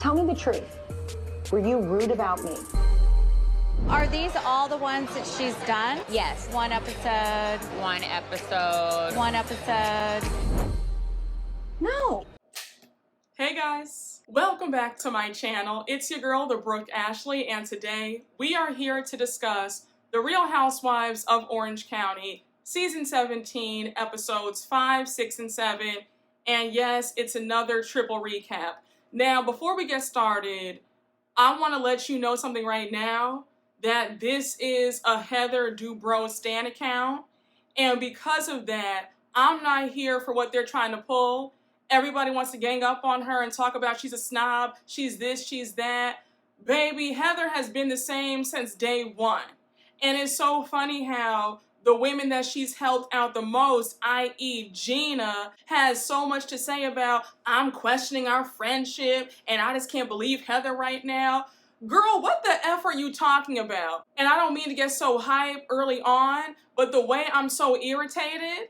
Tell me the truth. Were you rude about me? Are these all the ones that she's done? Yes. One episode. One episode. One episode. No. Hey guys, welcome back to my channel. It's your girl, the Brooke Ashley, and today we are here to discuss The Real Housewives of Orange County, Season 17, Episodes 5, 6, and 7, and yes, it's another triple recap. Now, before we get started, I want to let you know something right now, that this is a Heather Dubrow stan account, and because of that, I'm not here for what they're trying to pull. Everybody wants to gang up on her and talk about she's a snob, she's this, she's that. Baby, Heather has been the same since day one. And it's so funny how the women that she's helped out the most, i.e. Gina, has so much to say about, I'm questioning our friendship and I just can't believe Heather right now. Girl, what the F are you talking about? And I don't mean to get so hype early on, but the way I'm so irritated,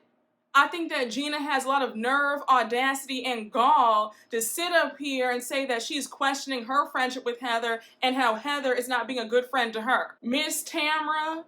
I think that Gina has a lot of nerve, audacity, and gall to sit up here and say that she's questioning her friendship with Heather and how Heather is not being a good friend to her. Miss Tamra,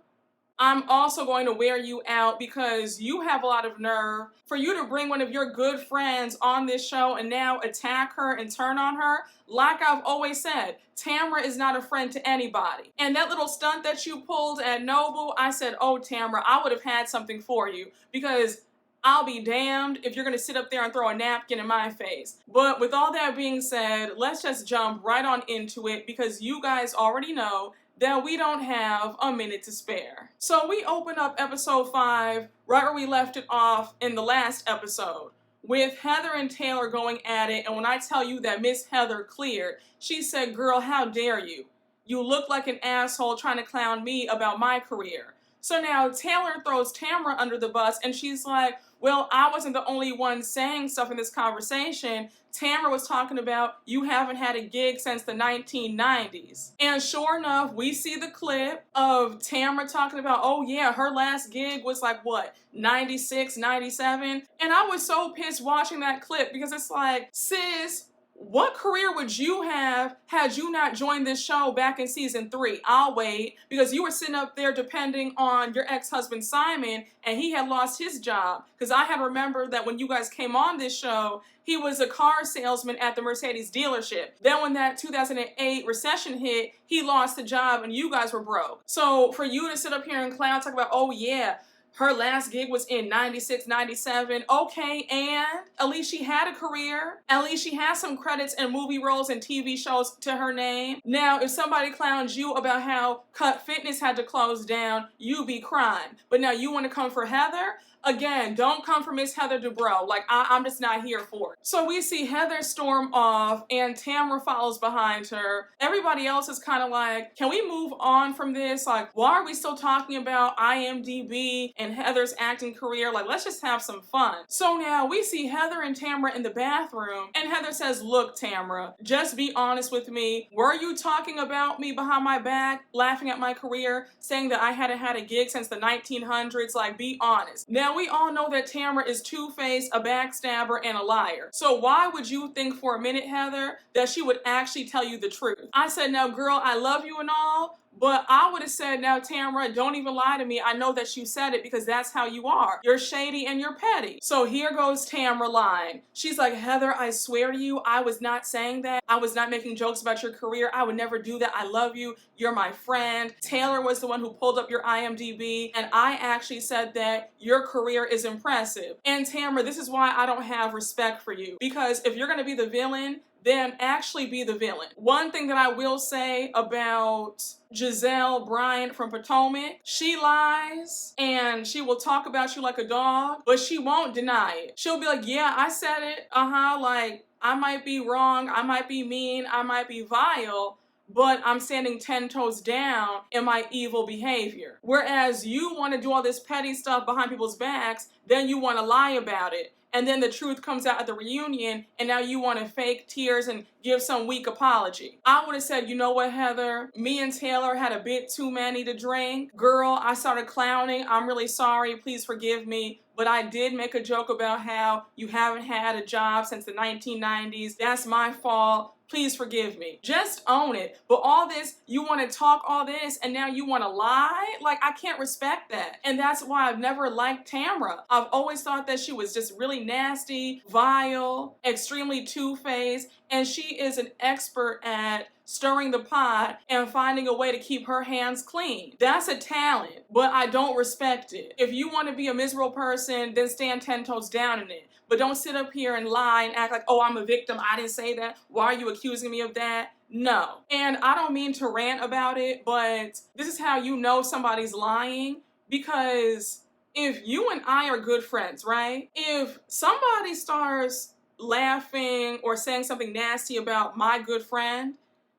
I'm also going to wear you out because you have a lot of nerve for you to bring one of your good friends on this show and now attack her and turn on her. Like I've always said, Tamra is not a friend to anybody. And that little stunt that you pulled at Nobu, I said, oh, Tamra, I would have had something for you because I'll be damned if you're going to sit up there and throw a napkin in my face. But with all that being said, let's just jump right on into it because you guys already know that we don't have a minute to spare. So we open up episode 5 right where we left it off in the last episode with Heather and Taylor going at it. And when I tell you that Miss Heather cleared, she said, girl, how dare you? You look like an asshole trying to clown me about my career. So now Taylor throws Tamra under the bus and she's like, well, I wasn't the only one saying stuff in this conversation. Tamra was talking about you haven't had a gig since the 1990s. And sure enough, we see the clip of Tamra talking about, oh yeah, her last gig was like what, 96, 97? And I was so pissed watching that clip because it's like, sis, what career would you have had you not joined this show back in season 3? I'll wait, because you were sitting up there depending on your ex-husband Simon and he had lost his job. Because I had remembered that when you guys came on this show, he was a car salesman at the Mercedes dealership. Then when that 2008 recession hit, he lost the job and you guys were broke. So for you to sit up here and clown talk about, oh yeah, her last gig was in 96, 97. Okay, and at least she had a career. At least she has some credits and movie roles and TV shows to her name. Now, if somebody clowns you about how Cut Fitness had to close down, you be crying. But now you want to come for Heather? Again, don't come for Miss Heather Dubrow. Like, I'm just not here for it. So we see Heather storm off and Tamra follows behind her. Everybody else is kind of like, can we move on from this? Like, why are we still talking about IMDb and Heather's acting career? Like, let's just have some fun. So now we see Heather and Tamra in the bathroom and Heather says, look, Tamra, just be honest with me. Were you talking about me behind my back, laughing at my career, saying that I hadn't had a gig since the 1900s? Like, be honest. Now, we all know that Tamra is two-faced, a backstabber, and a liar. So why would you think for a minute, Heather, that she would actually tell you the truth? I said, now girl, I love you and all, but I would have said, now Tamra, don't even lie to me. I know that you said it because that's how you are. You're shady and you're petty. So here goes Tamra lying. She's like, Heather, I swear to you, I was not saying that. I was not making jokes about your career. I would never do that. I love you. You're my friend. Taylor was the one who pulled up your IMDb, and I actually said that your career is impressive. And Tamra, this is why I don't have respect for you. Because if you're going to be the villain, then actually be the villain. One thing that I will say about Giselle Bryant from Potomac, she lies and she will talk about you like a dog, but she won't deny it. She'll be like, yeah, I said it. Like, I might be wrong, I might be mean, I might be vile, but I'm standing 10 toes down in my evil behavior. Whereas you want to do all this petty stuff behind people's backs, then you want to lie about it. And then the truth comes out at the reunion, and now you want to fake tears and give some weak apology. I would have said, you know what, Heather? Me and Taylor had a bit too many to drink. Girl, I started clowning. I'm really sorry. Please forgive me. But I did make a joke about how you haven't had a job since the 1990s. That's my fault. please forgive me. Just own it. But all this, you want to talk all this and now you want to lie? Like, I can't respect that. And that's why I've never liked Tamra. I've always thought that she was just really nasty, vile, extremely two-faced, and she is an expert at stirring the pot and finding a way to keep her hands clean. That's a talent, but I don't respect it. If you want to be a miserable person, then stand 10 toes down in it. But don't sit up here and lie and act like, oh, I'm a victim, I didn't say that, why are you accusing me of that? No. And I don't mean to rant about it, but this is how you know somebody's lying, because if you and I are good friends, right? If somebody starts laughing or saying something nasty about my good friend,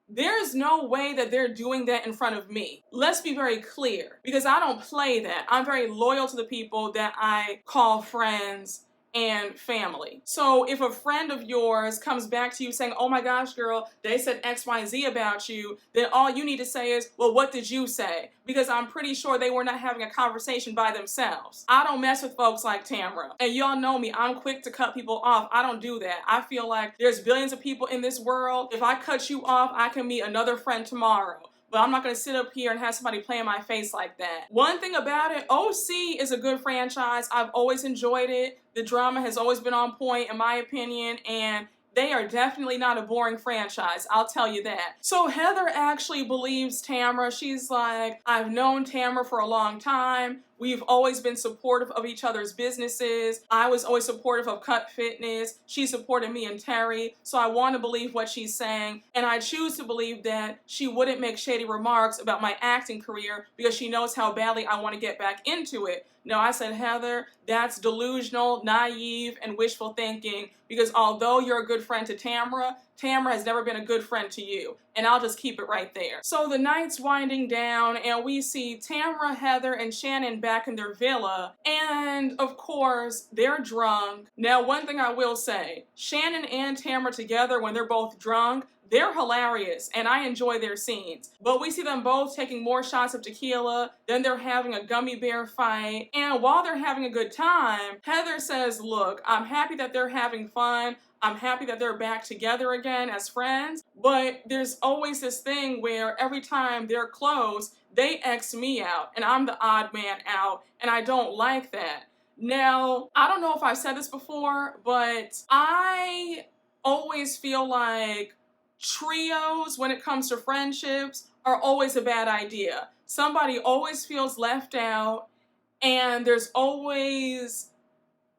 there's no way that they're doing that in front of me. Let's be very clear, because I don't play that. I'm very loyal to the people that I call friends and family. So if a friend of yours comes back to you saying, oh my gosh, girl, they said XYZ about you, then all you need to say is, well, what did you say? Because I'm pretty sure they were not having a conversation by themselves. I don't mess with folks like Tamra. And y'all know me, I'm quick to cut people off. I don't do that. I feel like there's billions of people in this world. If I cut you off, I can meet another friend tomorrow. But I'm not going to sit up here and have somebody play in my face like that. One thing about it, OC is a good franchise. I've always enjoyed it. The drama has always been on point, in my opinion, and they are definitely not a boring franchise, I'll tell you that. So Heather actually believes Tamra. She's like, I've known Tamra for a long time. We've always been supportive of each other's businesses. I was always supportive of Cut Fitness. She supported me and Terry. So I want to believe what she's saying. And I choose to believe that she wouldn't make shady remarks about my acting career because she knows how badly I want to get back into it. No, I said, Heather, that's delusional, naive, and wishful thinking, because although you're a good friend to Tamra, Tamra has never been a good friend to you. And I'll just keep it right there. So the night's winding down and we see Tamra, Heather, and Shannon back in their villa. And of course, they're drunk. Now, one thing I will say, Shannon and Tamra together when they're both drunk, they're hilarious and I enjoy their scenes. But we see them both taking more shots of tequila, then they're having a gummy bear fight. And while they're having a good time, Heather says, look, I'm happy that they're having fun. I'm happy that they're back together again as friends, but there's always this thing where every time they're close, they X me out, and I'm the odd man out, and I don't like that. Now, I don't know if I've said this before, but I always feel like trios, when it comes to friendships, are always a bad idea. Somebody always feels left out, and there's always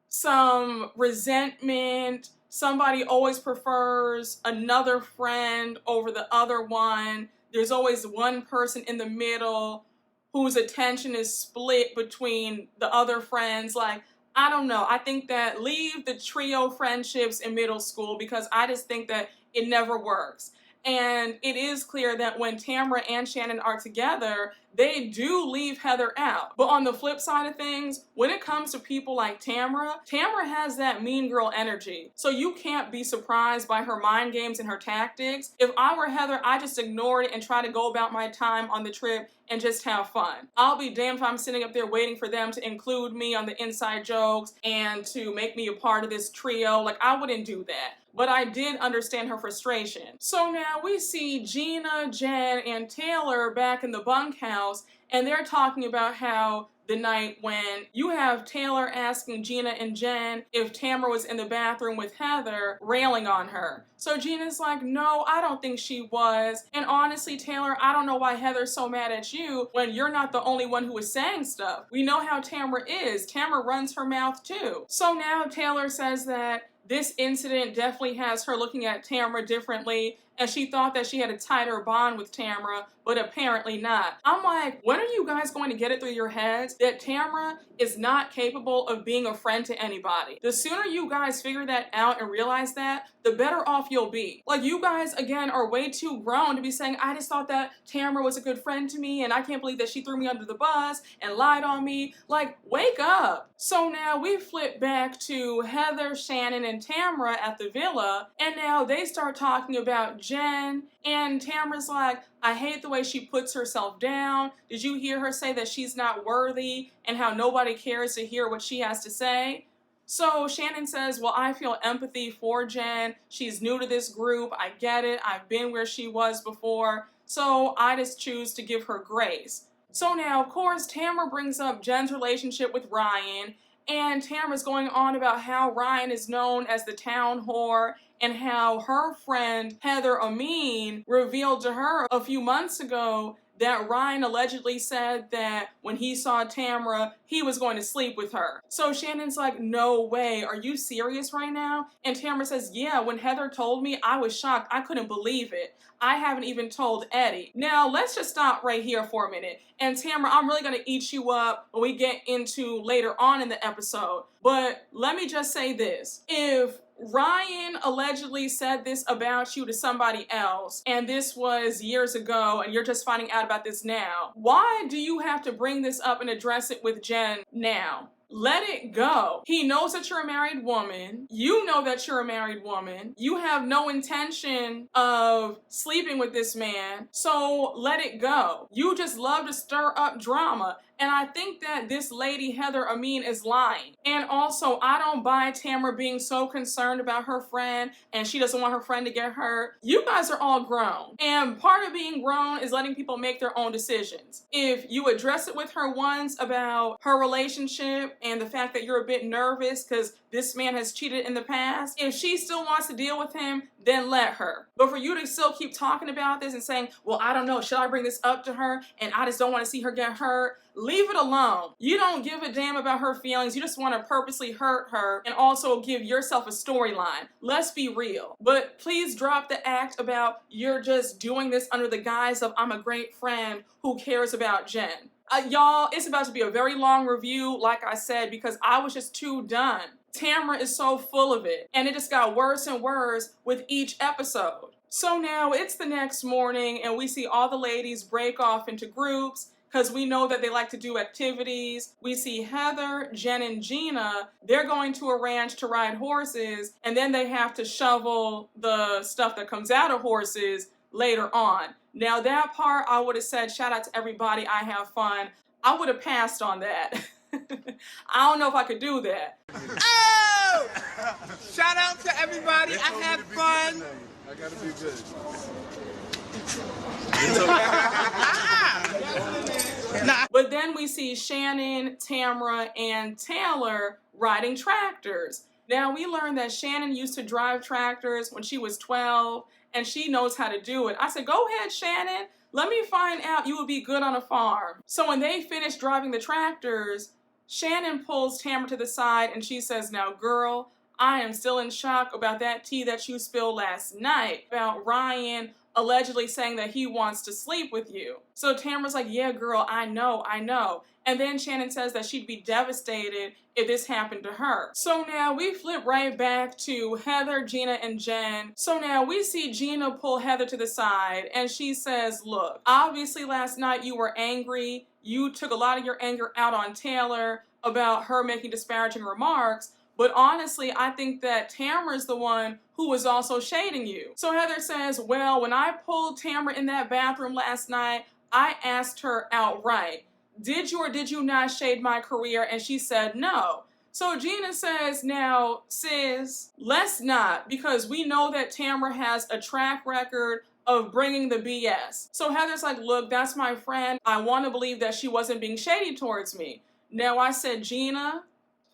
some resentment. Somebody always prefers another friend over the other one. There's always one person in the middle whose attention is split between the other friends. Like, I don't know. I think that leave the trio friendships in middle school, because I just think that it never works. And it is clear that when Tamra and Shannon are together, they do leave Heather out. But on the flip side of things, when it comes to people like Tamra, Tamra has that mean girl energy. So you can't be surprised by her mind games and her tactics. If I were Heather, I just ignore it and try to go about my time on the trip and just have fun. I'll be damned if I'm sitting up there waiting for them to include me on the inside jokes and to make me a part of this trio. Like, I wouldn't do that. But I did understand her frustration. So now we see Gina, Jenn, and Taylor back in the bunkhouse, and they're talking about how the night when you have Taylor asking Gina and Jenn if Tamra was in the bathroom with Heather, railing on her. So Gina's like, no, I don't think she was. And honestly, Taylor, I don't know why Heather's so mad at you when you're not the only one who was saying stuff. We know how Tamra is. Tamra runs her mouth too. So now Taylor says that this incident definitely has her looking at Tamra differently, and she thought that she had a tighter bond with Tamra, but apparently not. I'm like, when are you guys going to get it through your heads that Tamra is not capable of being a friend to anybody? The sooner you guys figure that out and realize that, the better off you'll be. Like, you guys, again, are way too grown to be saying, I just thought that Tamra was a good friend to me, and I can't believe that she threw me under the bus and lied on me. Like, wake up. So now we flip back to Heather, Shannon, and Tamra at the villa, and now they start talking about Jenn, and Tamra's like, I hate the way she puts herself down. Did you hear her say that she's not worthy and how nobody cares to hear what she has to say? So Shannon says, well, I feel empathy for Jen. She's new to this group. I get it. I've been where she was before. So I just choose to give her grace. So now, of course, Tamra brings up Jen's relationship with Ryan. And Tamra's going on about how Ryan is known as the town whore and how her friend Heather Amin revealed to her a few months ago that Ryan allegedly said that when he saw Tamra, he was going to sleep with her. So Shannon's like, no way, are you serious right now? And Tamra says, yeah, when Heather told me, I was shocked. I couldn't believe it. I haven't even told Eddie. Now, let's just stop right here for a minute. And Tamra, I'm really gonna eat you up when we get into later on in the episode. But let me just say this. If Ryan allegedly said this about you to somebody else, and this was years ago, and you're just finding out about this now, why do you have to bring this up and address it with Jen now? Let it go. He knows that you're a married woman. You know that you're a married woman. You have no intention of sleeping with this man, so let it go. You just love to stir up drama. And I think that this lady, Heather Amin, is lying. And also, I don't buy Tamra being so concerned about her friend and she doesn't want her friend to get hurt. You guys are all grown. And part of being grown is letting people make their own decisions. If you address it with her once about her relationship and the fact that you're a bit nervous because this man has cheated in the past, if she still wants to deal with him, then let her. But for you to still keep talking about this and saying, well, I don't know, should I bring this up to her? And I just don't want to see her get hurt. Leave it alone. You don't give a damn about her feelings. You just want to purposely hurt her and also give yourself a storyline. Let's be real. But please drop the act about you're just doing this under the guise of I'm a great friend who cares about Jen. Y'all, it's about to be a very long review, like I said, because I was just too done. Tamra is so full of it, and it just got worse and worse with each episode. So now it's the next morning, and we see all the ladies break off into groups because we know that they like to do activities. We see Heather, Jen, and Gina. They're going to a ranch to ride horses, and then they have to shovel the stuff that comes out of horses later on. Now that part, I would have said, shout out to everybody, I have fun. I would have passed on that. I don't know if I could do that. Oh! Shout out to everybody, I had fun. I gotta be good. But then we see Shannon, Tamra, and Taylor riding tractors. Now we learned that Shannon used to drive tractors when she was 12, and she knows how to do it. I said, go ahead, Shannon. Let me find out you would be good on a farm. So when they finish driving the tractors, Shannon pulls Tamra to the side and she says, now girl, I am still in shock about that tea that you spilled last night about Ryan allegedly saying that he wants to sleep with you. So Tamra's like, yeah, girl, I know. And then Shannon says that she'd be devastated if this happened to her. So now we flip right back to Heather, Gina, and Jen. So now we see Gina pull Heather to the side and she says, look, obviously last night you were angry. You took a lot of your anger out on Taylor about her making disparaging remarks. But honestly, I think that Tamra's the one who was also shading you. So Heather says, well, when I pulled Tamra in that bathroom last night, I asked her outright, did you or did you not shade my career? And she said no. So Gina says, now, sis, let's not, because we know that Tamra has a track record of bringing the BS. So Heather's like, look, that's my friend. I want to believe that she wasn't being shady towards me. Now I said, Gina,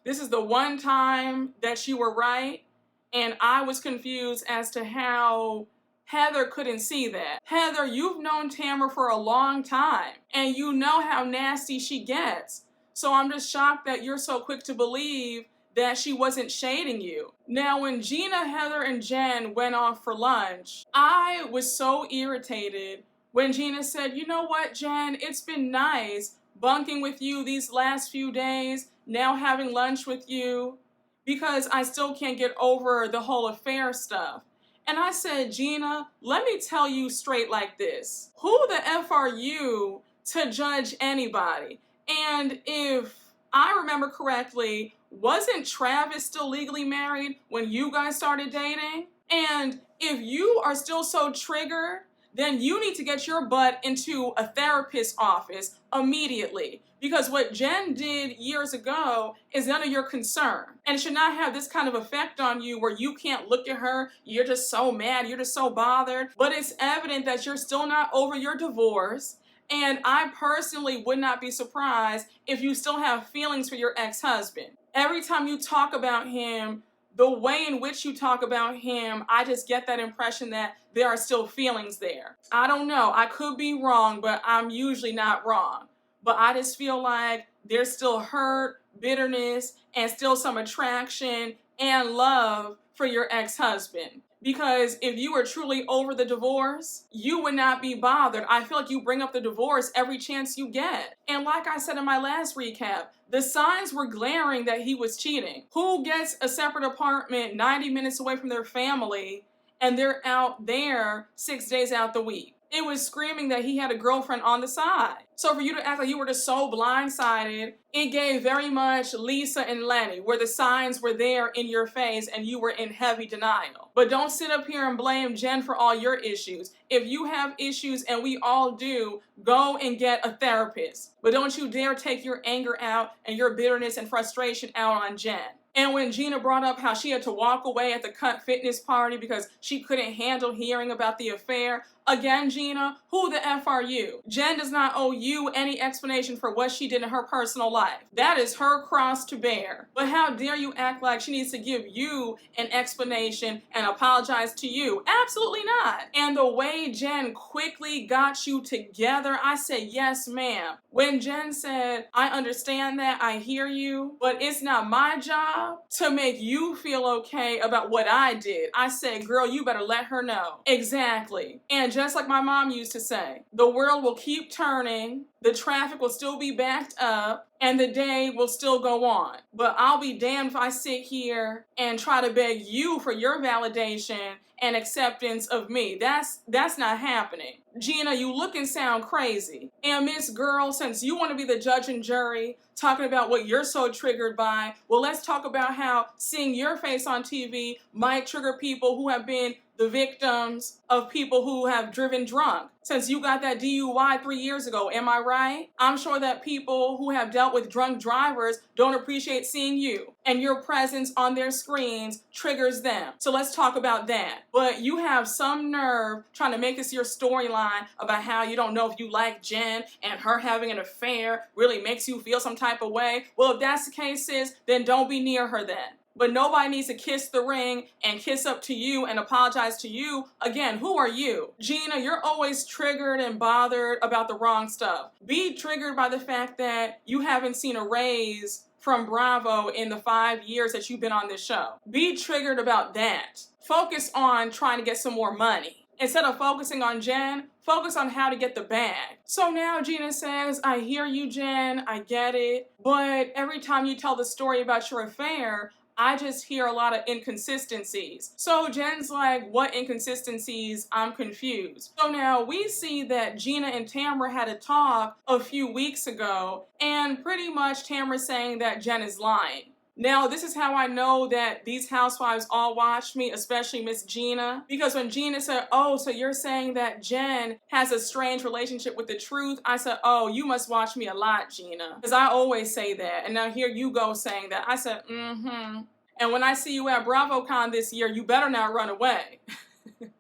this is the one time that you were right, and I was confused as to how Heather couldn't see that. Heather, you've known Tamra for a long time, and you know how nasty she gets. So I'm just shocked that you're so quick to believe that she wasn't shading you. Now, when Gina, Heather, and Jen went off for lunch, I was so irritated when Gina said, you know what, Jen, it's been nice bunking with you these last few days, now having lunch with you, because I still can't get over the whole affair stuff. And I said, Gina, let me tell you straight like this. Who the F are you to judge anybody? And if I remember correctly, wasn't Travis still legally married when you guys started dating? And if you are still so triggered then you need to get your butt into a therapist's office immediately. Because what Jen did years ago is none of your concern. And it should not have this kind of effect on you where you can't look at her, you're just so mad, you're just so bothered. But it's evident that you're still not over your divorce. And I personally would not be surprised if you still have feelings for your ex-husband. Every time you talk about him, the way in which you talk about him, I just get that impression that there are still feelings there. I don't know, I could be wrong, but I'm usually not wrong. But I just feel like there's still hurt, bitterness, and still some attraction and love for your ex-husband. Because if you were truly over the divorce, you would not be bothered. I feel like you bring up the divorce every chance you get. And like I said in my last recap, the signs were glaring that he was cheating. Who gets a separate apartment 90 minutes away from their family and they're out there 6 days out the week? It was screaming that he had a girlfriend on the side. So for you to act like you were just so blindsided, it gave very much Lisa and Lenny, where the signs were there in your face and you were in heavy denial. But don't sit up here and blame Jen for all your issues. If you have issues, and we all do, go and get a therapist. But don't you dare take your anger out and your bitterness and frustration out on Jen. And when Gina brought up how she had to walk away at the Cut Fitness party because she couldn't handle hearing about the affair, again, Gina, who the F are you? Jen does not owe you any explanation for what she did in her personal life. That is her cross to bear. But how dare you act like she needs to give you an explanation and apologize to you? Absolutely not. And the way Jen quickly got you together, I said, yes, ma'am. When Jen said, I understand that, I hear you, but it's not my job to make you feel okay about what I did. I said, girl, you better let her know. Exactly. And just like my mom used to say, the world will keep turning, the traffic will still be backed up, and the day will still go on. But I'll be damned if I sit here and try to beg you for your validation and acceptance of me. That's not happening. Gina, you look and sound crazy. And Miss Girl, since you want to be the judge and jury, talking about what you're so triggered by, well, let's talk about how seeing your face on TV might trigger people who have been the victims of people who have driven drunk. Since you got that DUI 3 years ago, am I right? I'm sure that people who have dealt with drunk drivers don't appreciate seeing you, and your presence on their screens triggers them. So let's talk about that. But you have some nerve trying to make this your storyline about how you don't know if you like Jen and her having an affair really makes you feel some type of way. Well, if that's the case, sis, then don't be near her then. But nobody needs to kiss the ring and kiss up to you and apologize to you. Again, who are you? Gina, you're always triggered and bothered about the wrong stuff. Be triggered by the fact that you haven't seen a raise from Bravo in the 5 years that you've been on this show. Be triggered about that. Focus on trying to get some more money. Instead of focusing on Jen, focus on how to get the bag. So now Gina says, I hear you, Jen, I get it. But every time you tell the story about your affair, I just hear a lot of inconsistencies. So Jen's like, what inconsistencies? I'm confused. So now we see that Gina and Tamra had a talk a few weeks ago, and pretty much Tamra's saying that Jen is lying. Now, this is how I know that these housewives all watch me, especially Miss Gina. Because when Gina said, oh, so you're saying that Jen has a strange relationship with the truth? I said, oh, you must watch me a lot, Gina. Because I always say that. And now here you go saying that. I said, mm-hmm. And when I see you at BravoCon this year, you better not run away.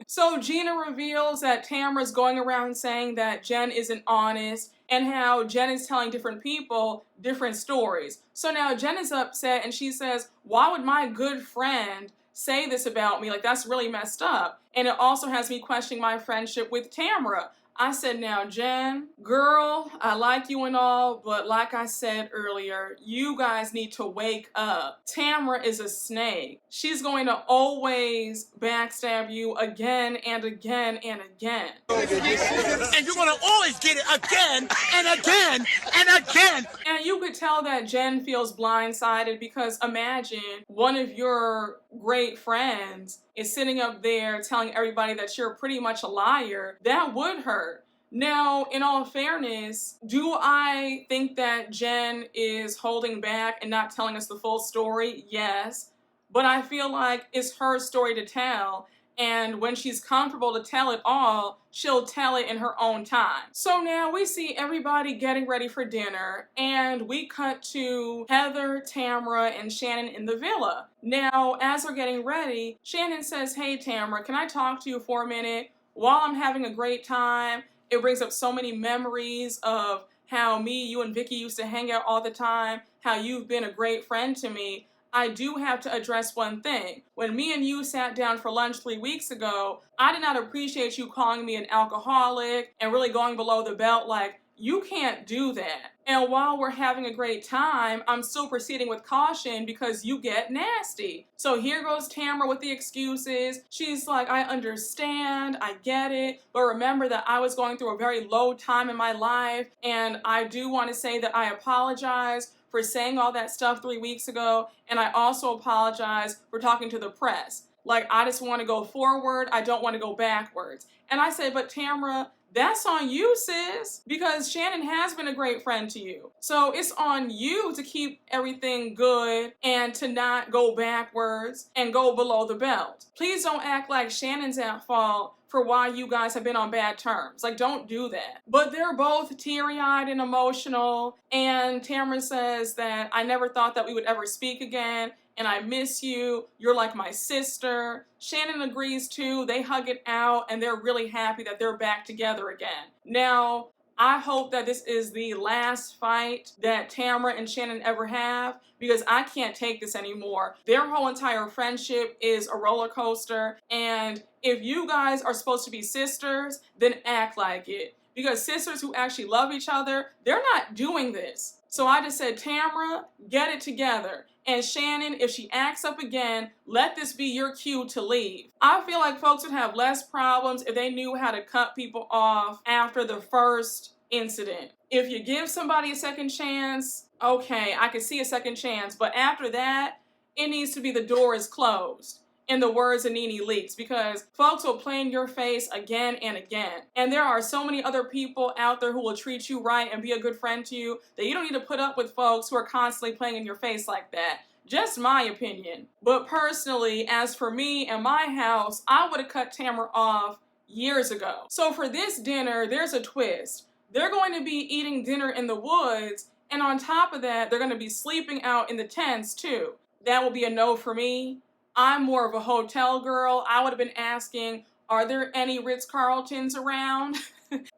So Gina reveals that Tamra's going around saying that Jen isn't honest and how Jen is telling different people different stories. So now Jen is upset and she says, why would my good friend say this about me? Like, that's really messed up. And it also has me questioning my friendship with Tamra. I said, now, Jen, girl, I like you and all, but like I said earlier, you guys need to wake up. Tamra is a snake. She's going to always backstab you again and again and again. And you're gonna always get it again and again and again. And you could tell that Jen feels blindsided because imagine one of your great friends is sitting up there telling everybody that you're pretty much a liar. That would hurt. Now, in all fairness, do I think that Jen is holding back and not telling us the full story? Yes. But I feel like it's her story to tell. And when she's comfortable to tell it all, she'll tell it in her own time. So now we see everybody getting ready for dinner, and we cut to Heather, Tamra, and Shannon in the villa. Now, as we're getting ready, Shannon says, "Hey Tamra, can I talk to you for a minute? While I'm having a great time, it brings up so many memories of how me, you, and Vicky used to hang out all the time, how you've been a great friend to me. I do have to address one thing. When me and you sat down for lunch 3 weeks ago, I did not appreciate you calling me an alcoholic and really going below the belt. Like, you can't do that. And while we're having a great time, I'm still proceeding with caution because you get nasty." So here goes Tamra with the excuses. She's like, "I understand, I get it, but remember that I was going through a very low time in my life, and I do want to say that I apologize for saying all that stuff 3 weeks ago, and I also apologize for talking to the press. Like, I just want to go forward, I don't want to go backwards." And I said, "But Tamra, that's on you, sis, because Shannon has been a great friend to you. So it's on you to keep everything good and to not go backwards and go below the belt. Please don't act like Shannon's at fault for why you guys have been on bad terms. Like, don't do that." But they're both teary-eyed and emotional, and Tamra says that, "I never thought that we would ever speak again, and I miss you. You're like my sister." Shannon agrees too. They hug it out, and they're really happy that they're back together again. Now, I hope that this is the last fight that Tamra and Shannon ever have, because I can't take this anymore. Their whole entire friendship is a roller coaster, and if you guys are supposed to be sisters, then act like it. Because sisters who actually love each other, they're not doing this. So I just said, Tamra, get it together. And Shannon, if she acts up again, let this be your cue to leave. I feel like folks would have less problems if they knew how to cut people off after the first incident. If you give somebody a second chance, okay, I can see a second chance. But after that, it needs to be the door is closed, in the words of Nene Leakes, because folks will play in your face again and again. And there are so many other people out there who will treat you right and be a good friend to you that you don't need to put up with folks who are constantly playing in your face like that. Just my opinion. But personally, as for me and my house, I would have cut Tamra off years ago. So for this dinner, there's a twist. They're going to be eating dinner in the woods, and on top of that, they're going to be sleeping out in the tents too. That will be a no for me. I'm more of a hotel girl. I would have been asking, are there any Ritz-Carltons around?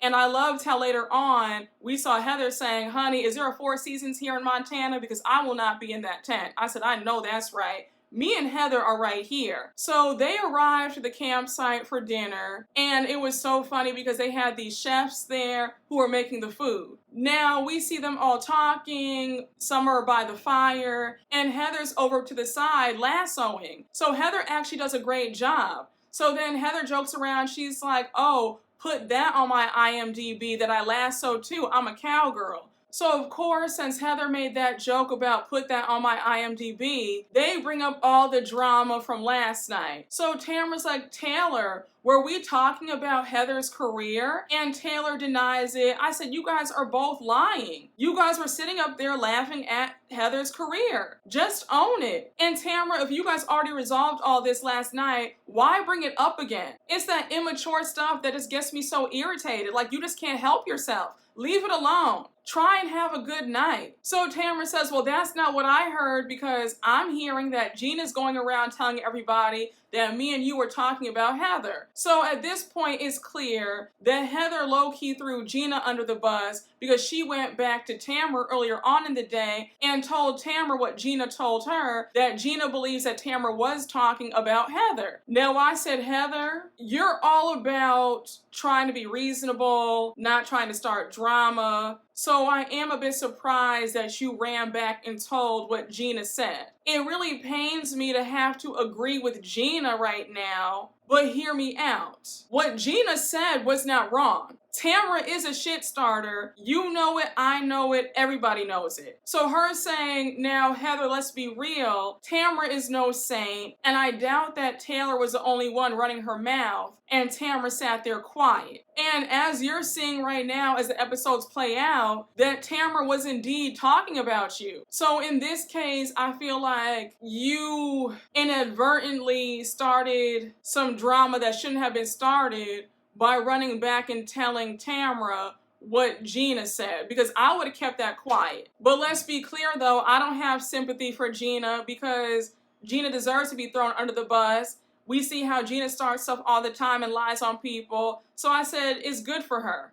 And I loved how later on we saw Heather saying, "Honey, is there a Four Seasons here in Montana? Because I will not be in that tent." I said, "I know that's right. Me and Heather are right here." So they arrived to the campsite for dinner, and it was so funny because they had these chefs there who were making the food. Now we see them all talking, some are by the fire, and Heather's over to the side lassoing. So Heather actually does a great job. So then Heather jokes around, she's like, "Oh, put that on my IMDb that I lasso too, I'm a cowgirl." So of course, since Heather made that joke about put that on my IMDb, they bring up all the drama from last night. So Tamra's like, "Taylor, were we talking about Heather's career?" And Taylor denies it. I said, "You guys are both lying. You guys were sitting up there laughing at Heather's career. Just own it." And Tamra, if you guys already resolved all this last night, why bring it up again? It's that immature stuff that just gets me so irritated. Like, you just can't help yourself. Leave it alone. Try and have a good night. So Tamra says, "Well, that's not what I heard, because I'm hearing that Gina's going around telling everybody that me and you were talking about Heather." So at this point, it's clear that Heather low-key threw Gina under the bus because she went back to Tamra earlier on in the day and told Tamra what Gina told her, that Gina believes that Tamra was talking about Heather. Now I said, "Heather, you're all about trying to be reasonable, not trying to start drama. So I am a bit surprised that you ran back and told what Gina said. It really pains me to have to agree with Gina right now, but hear me out. What Gina said was not wrong. Tamra is a shit starter. You know it, I know it, everybody knows it. So her saying, now Heather, let's be real, Tamra is no saint, and I doubt that Taylor was the only one running her mouth, and Tamra sat there quiet. And as you're seeing right now, as the episodes play out, that Tamra was indeed talking about you. So in this case, I feel like you inadvertently started some drama that shouldn't have been started by running back and telling Tamra what Gina said, because I would have kept that quiet. But let's be clear though, I don't have sympathy for Gina because Gina deserves to be thrown under the bus. We see how Gina starts stuff all the time and lies on people. So I said, it's good for her.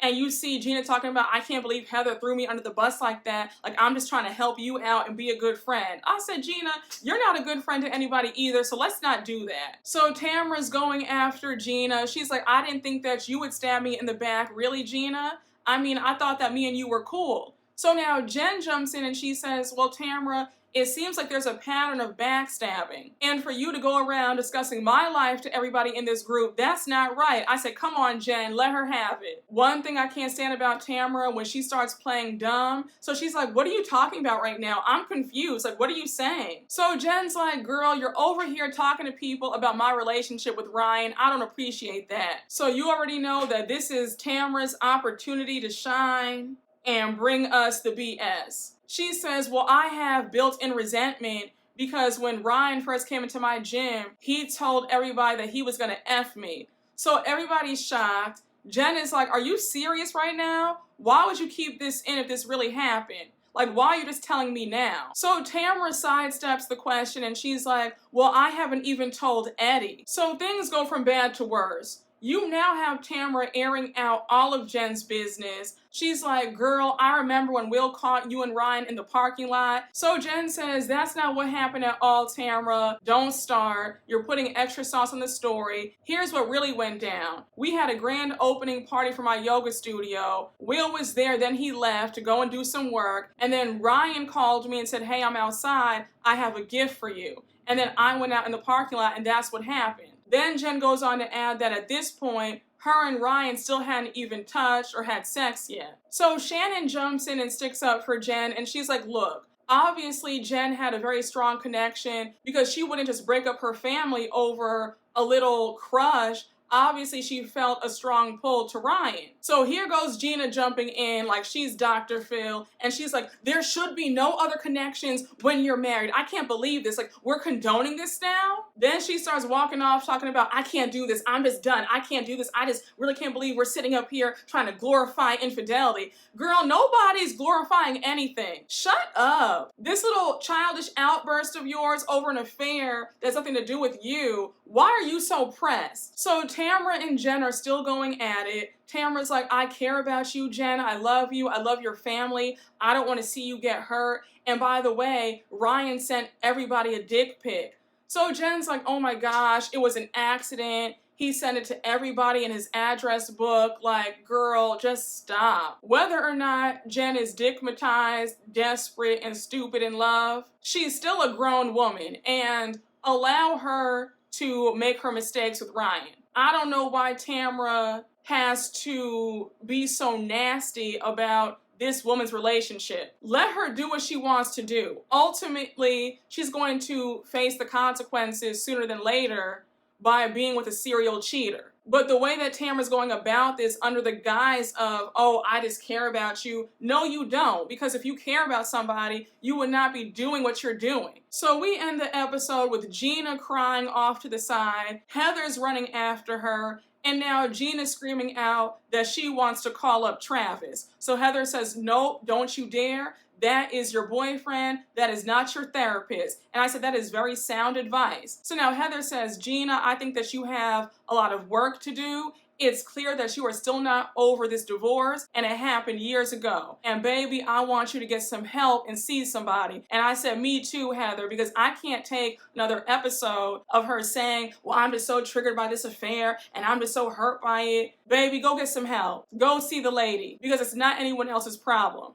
And you see Gina talking about, I can't believe Heather threw me under the bus like that. Like, I'm just trying to help you out and be a good friend. I said, Gina, you're not a good friend to anybody either, so let's not do that. So Tamra's going after Gina. She's like, I didn't think that you would stab me in the back. Really, Gina? I mean, I thought that me and you were cool. So now Jen jumps in and she says, well, Tamra, it seems like there's a pattern of backstabbing. And for you to go around discussing my life to everybody in this group, that's not right. I said, come on, Jen, let her have it. One thing I can't stand about Tamra, when she starts playing dumb, so she's like, what are you talking about right now? I'm confused. Like, what are you saying? So Jen's like, girl, you're over here talking to people about my relationship with Ryan. I don't appreciate that. So you already know that this is Tamra's opportunity to shine and bring us the BS. She says, well, I have built-in resentment because when Ryan first came into my gym, he told everybody that he was going to F me. So everybody's shocked. Jen is like, are you serious right now? Why would you keep this in if this really happened? Like, why are you just telling me now? So Tamra sidesteps the question and she's like, well, I haven't even told Eddie. So things go from bad to worse. You now have Tamra airing out all of Jen's business. She's like, girl, I remember when Will caught you and Ryan in the parking lot. So Jen says, that's not what happened at all, Tamra. Don't start. You're putting extra sauce on the story. Here's what really went down. We had a grand opening party for my yoga studio. Will was there, then he left to go and do some work. And then Ryan called me and said, hey, I'm outside. I have a gift for you. And then I went out in the parking lot and that's what happened. Then Jen goes on to add that at this point, her and Ryan still hadn't even touched or had sex yet. So Shannon jumps in and sticks up for Jen and she's like, look, obviously Jen had a very strong connection because she wouldn't just break up her family over a little crush. Obviously, she felt a strong pull to Ryan. So here goes Gina jumping in like she's Dr. Phil. And she's like, there should be no other connections when you're married. I can't believe this. Like, we're condoning this now? Then she starts walking off talking about, I can't do this. I'm just done. I can't do this. I just really can't believe we're sitting up here trying to glorify infidelity. Girl, nobody's glorifying anything. Shut up. This little childish outburst of yours over an affair that's nothing to do with you, why are you so pressed? So Tamra and Jen are still going at it. Tamra's like, I care about you, Jen. I love you. I love your family. I don't want to see you get hurt. And by the way, Ryan sent everybody a dick pic. So Jen's like, oh my gosh, it was an accident. He sent it to everybody in his address book. Like, girl, just stop. Whether or not Jen is dickmatized, desperate, and stupid in love, she's still a grown woman. And allow her to make her mistakes with Ryan. I don't know why Tamra has to be so nasty about this woman's relationship. Let her do what she wants to do. Ultimately, she's going to face the consequences sooner than later by being with a serial cheater. But the way that Tamra's going about this under the guise of, oh, I just care about you. No, you don't. Because if you care about somebody, you would not be doing what you're doing. So we end the episode with Gina crying off to the side. Heather's running after her. And now Gina's screaming out that she wants to call up Travis. So Heather says, no, don't you dare. That is your boyfriend. That is not your therapist. And I said, that is very sound advice. So now Heather says, Gina, I think that you have a lot of work to do. It's clear that you are still not over this divorce and it happened years ago. And baby, I want you to get some help and see somebody. And I said, me too, Heather, because I can't take another episode of her saying, well, I'm just so triggered by this affair and I'm just so hurt by it. Baby, go get some help. Go see the lady because it's not anyone else's problem.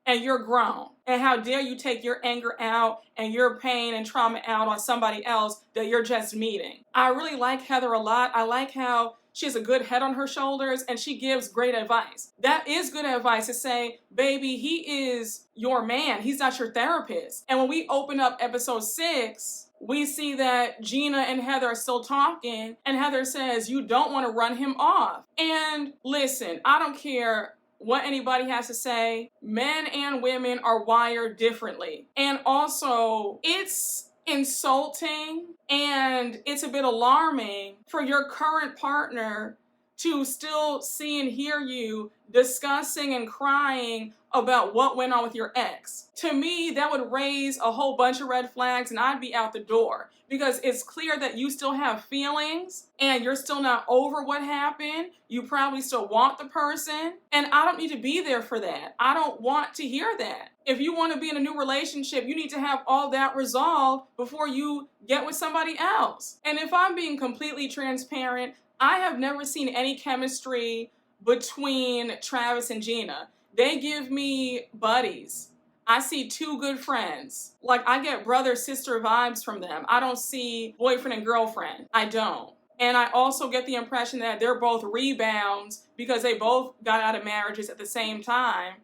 And you're grown. And how dare you take your anger out and your pain and trauma out on somebody else that you're just meeting. I really like Heather a lot. I like how she has a good head on her shoulders, and she gives great advice. That is good advice to say, baby, he is your man. He's not your therapist. And when we open up episode 6, we see that Gina and Heather are still talking, and Heather says, you don't want to run him off. And listen, I don't care what anybody has to say. Men and women are wired differently. And also, it's insulting and it's a bit alarming for your current partner to still see and hear you discussing and crying about what went on with your ex. To me, that would raise a whole bunch of red flags and I'd be out the door, because it's clear that you still have feelings and you're still not over what happened. You probably still want the person, and I don't need to be there for that. I don't want to hear that. If you want to be in a new relationship, you need to have all that resolved before you get with somebody else. And if I'm being completely transparent, I have never seen any chemistry between Travis and Gina. They give me buddies. I see two good friends. Like, I get brother-sister vibes from them. I don't see boyfriend and girlfriend. I don't. And I also get the impression that they're both rebounds because they both got out of marriages at the same time.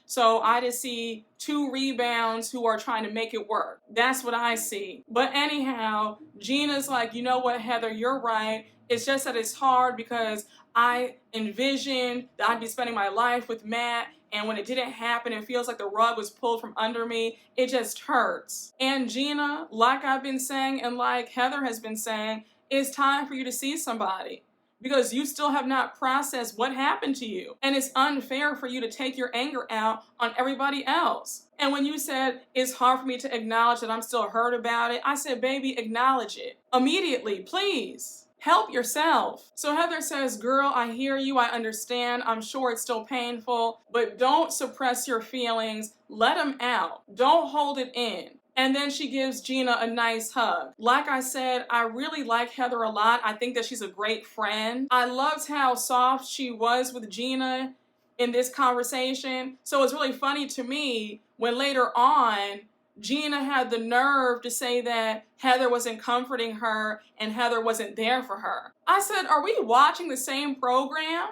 So I just see two rebounds who are trying to make it work. That's what I see. But anyhow, Gina's like, you know what, Heather, you're right. It's just that it's hard because I envisioned that I'd be spending my life with Matt, and when it didn't happen, it feels like the rug was pulled from under me. It just hurts. And Gina, like I've been saying and like Heather has been saying, it's time for you to see somebody, because you still have not processed what happened to you. And it's unfair for you to take your anger out on everybody else. And when you said, it's hard for me to acknowledge that I'm still hurt about it, I said, baby, acknowledge it immediately, please. Help yourself. So Heather says, girl, I hear you, I understand, I'm sure it's still painful, but don't suppress your feelings, let them out. Don't hold it in. And then she gives Gina a nice hug. Like I said, I really like Heather a lot. I think that she's a great friend. I loved how soft she was with Gina in this conversation. So it's really funny to me when later on, Gina had the nerve to say that Heather wasn't comforting her and Heather wasn't there for her. I said, are we watching the same program?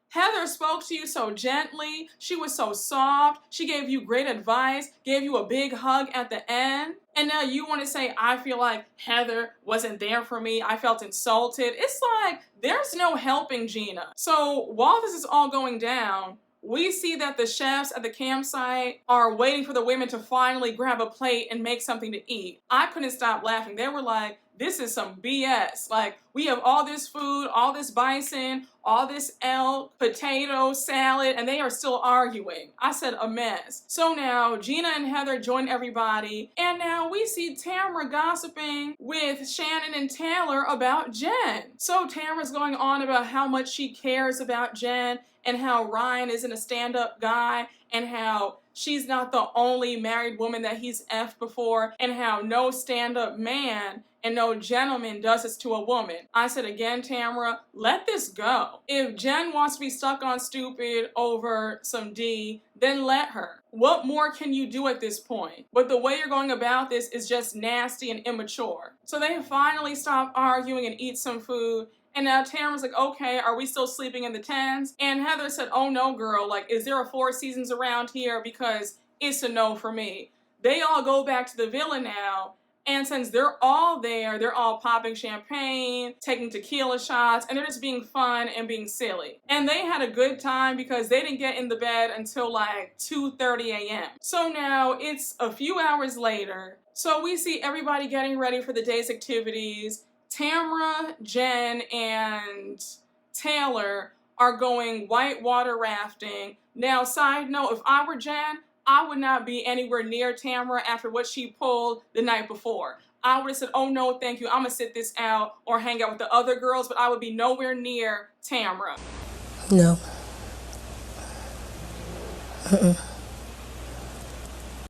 Heather spoke to you so gently. She was so soft. She gave you great advice, gave you a big hug at the end. And now you want to say, I feel like Heather wasn't there for me. I felt insulted. It's like, there's no helping Gina. So while this is all going down, we see that the chefs at the campsite are waiting for the women to finally grab a plate and make something to eat. I couldn't stop laughing. They were like, this is some BS. Like, we have all this food, all this bison, all this elk, potato, salad, and they are still arguing. I said, a mess. So now Gina and Heather join everybody, and now we see Tamra gossiping with Shannon and Taylor about Jen. So Tamra's going on about how much she cares about Jen and how Ryan isn't a stand-up guy and how she's not the only married woman that he's effed before and how no stand-up man and no gentleman does this to a woman. I said again, Tamra, let this go. If Jen wants to be stuck on stupid over some D, then let her. What more can you do at this point? But the way you're going about this is just nasty and immature. So they finally stop arguing and eat some food. And now Tamra's like, okay, are we still sleeping in the tents? And Heather said, oh no, girl, like, is there a Four Seasons around here? Because it's a no for me. They all go back to the villa now. And since they're all there, they're all popping champagne, taking tequila shots, and they're just being fun and being silly. And they had a good time because they didn't get in the bed until like 2:30 a.m. So now it's a few hours later. So we see everybody getting ready for the day's activities. Tamra, Jen, and Taylor are going whitewater rafting. Now, side note, if I were Jen, I would not be anywhere near Tamra after what she pulled the night before. I would have said, oh no, thank you, I'm gonna sit this out or hang out with the other girls, but I would be nowhere near Tamra. No.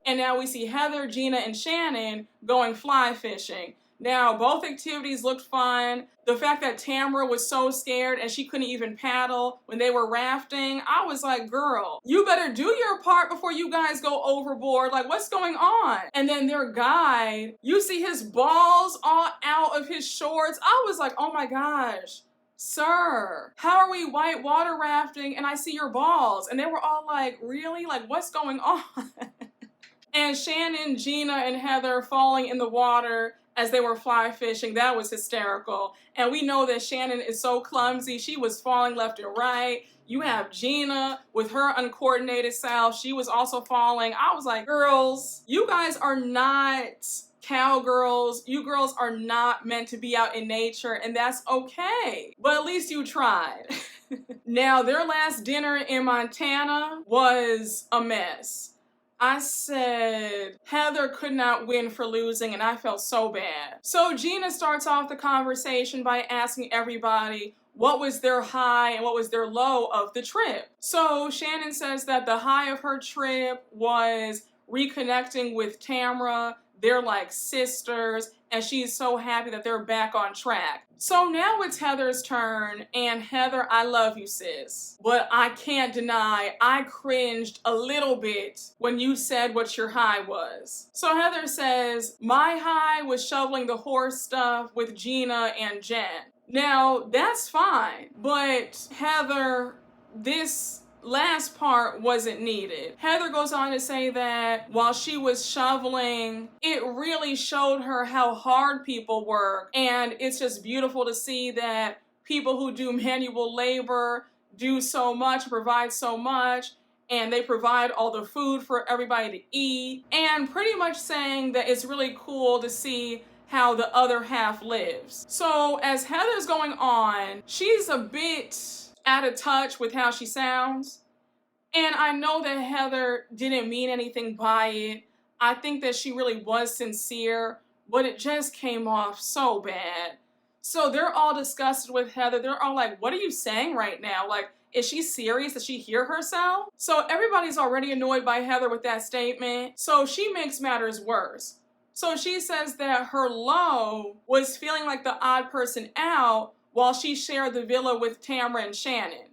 And now we see Heather, Gina, and Shannon going fly fishing. Now, both activities looked fun. The fact that Tamra was so scared and she couldn't even paddle when they were rafting, I was like, girl, you better do your part before you guys go overboard. Like, what's going on? And then their guide, you see his balls all out of his shorts. I was like, oh my gosh, sir, how are we white water rafting and I see your balls? And they were all like, really? Like, what's going on? And Shannon, Gina, and Heather falling in the water as they were fly fishing, that was hysterical. And we know that Shannon is so clumsy. She was falling left and right. You have Gina with her uncoordinated self. She was also falling. I was like, girls, you guys are not cowgirls. You girls are not meant to be out in nature, and that's okay. But at least you tried. Now, their last dinner in Montana was a mess. I said Heather could not win for losing, and I felt so bad. So Gina starts off the conversation by asking everybody what was their high and what was their low of the trip. So Shannon says that the high of her trip was reconnecting with Tamra. They're like sisters, and she's so happy that they're back on track. So now it's Heather's turn, and Heather, I love you, sis. But I can't deny, I cringed a little bit when you said what your high was. So Heather says, my high was shoveling the horse stuff with Gina and Jenn. Now, that's fine, but Heather, this last part wasn't needed. Heather goes on to say that while she was shoveling, it really showed her how hard people work, and it's just beautiful to see that people who do manual labor do so much, provide so much, and they provide all the food for everybody to eat, and pretty much saying that it's really cool to see how the other half lives. So as Heather's going on, she's a bit out of touch with how she sounds. And I know that Heather didn't mean anything by it. I think that she really was sincere, but it just came off so bad. So they're all disgusted with Heather. They're all like, what are you saying right now? Like, is she serious? Does she hear herself? So everybody's already annoyed by Heather with that statement. So she makes matters worse. So she says that her low was feeling like the odd person out while she shared the villa with Tamra and Shannon.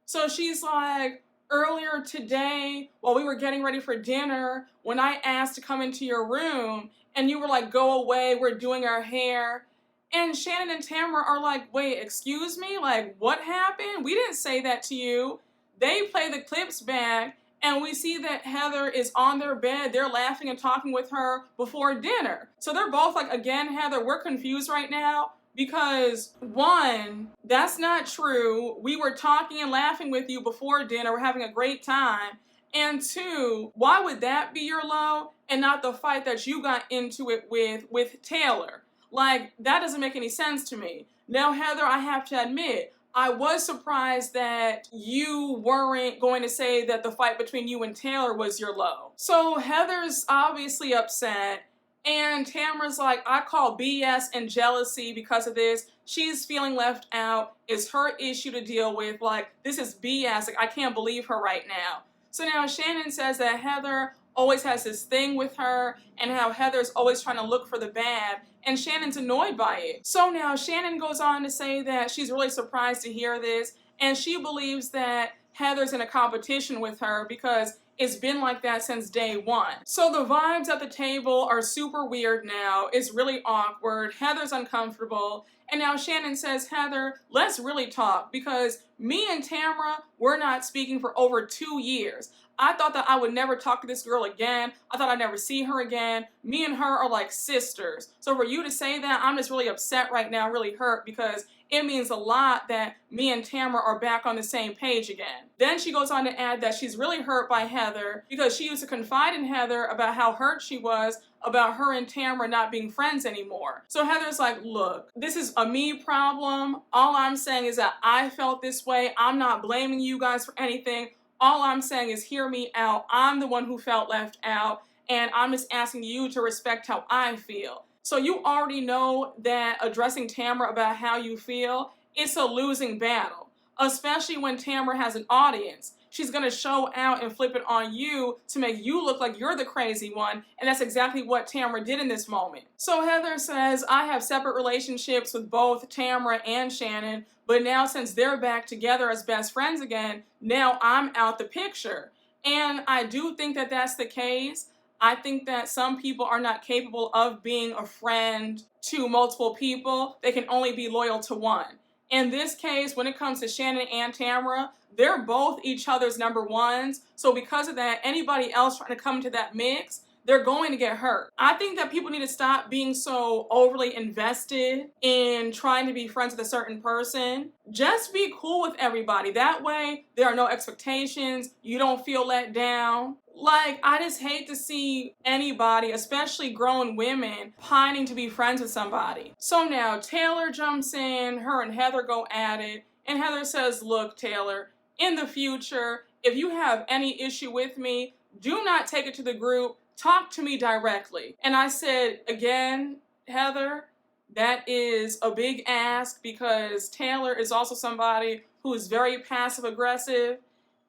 So she's like, earlier today, while we were getting ready for dinner, when I asked to come into your room, and you were like, go away, we're doing our hair. And Shannon and Tamra are like, wait, excuse me? Like, what happened? We didn't say that to you. They play the clips back, and we see that Heather is on their bed. They're laughing and talking with her before dinner. So they're both like, again, Heather, we're confused right now. Because, one, that's not true. We were talking and laughing with you before dinner. We're having a great time. And two, why would that be your low and not the fight that you got into it with Taylor? Like, that doesn't make any sense to me. Now, Heather, I have to admit, I was surprised that you weren't going to say that the fight between you and Taylor was your low. So Heather's obviously upset. And Tamra's like, I call BS and jealousy because of this. She's feeling left out. It's her issue to deal with. Like, this is BS. Like, I can't believe her right now. So now Shannon says that Heather always has this thing with her and how Heather's always trying to look for the bad. And Shannon's annoyed by it. So now Shannon goes on to say that she's really surprised to hear this. And she believes that Heather's in a competition with her because it's been like that since day one. So the vibes at the table are super weird now. It's really awkward. Heather's uncomfortable. And now Shannon says, Heather, let's really talk because me and Tamra, we're not speaking for over 2 years. I thought that I would never talk to this girl again. I thought I'd never see her again. Me and her are like sisters. So for you to say that, I'm just really upset right now, really hurt because it means a lot that me and Tamra are back on the same page again. Then she goes on to add that she's really hurt by Heather because she used to confide in Heather about how hurt she was about her and Tamra not being friends anymore. So Heather's like, look, this is a me problem. All I'm saying is that I felt this way. I'm not blaming you guys for anything. All I'm saying is hear me out. I'm the one who felt left out, and I'm just asking you to respect how I feel. So you already know that addressing Tamra about how you feel, it's a losing battle, especially when Tamra has an audience. She's going to show out and flip it on you to make you look like you're the crazy one, and that's exactly what Tamra did in this moment. So Heather says, I have separate relationships with both Tamra and Shannon, but now since they're back together as best friends again, now I'm out the picture. And I do think that that's the case. I think that some people are not capable of being a friend to multiple people. They can only be loyal to one. In this case, when it comes to Shannon and Tamra, they're both each other's number ones. So because of that, anybody else trying to come into that mix, they're going to get hurt. I think that people need to stop being so overly invested in trying to be friends with a certain person. Just be cool with everybody. That way, there are no expectations. You don't feel let down. Like, I just hate to see anybody, especially grown women, pining to be friends with somebody. So now Taylor jumps in, her and Heather go at it, and Heather says, look, Taylor, in the future, if you have any issue with me, do not take it to the group. Talk to me directly. And I said, again, Heather, that is a big ask because Taylor is also somebody who is very passive aggressive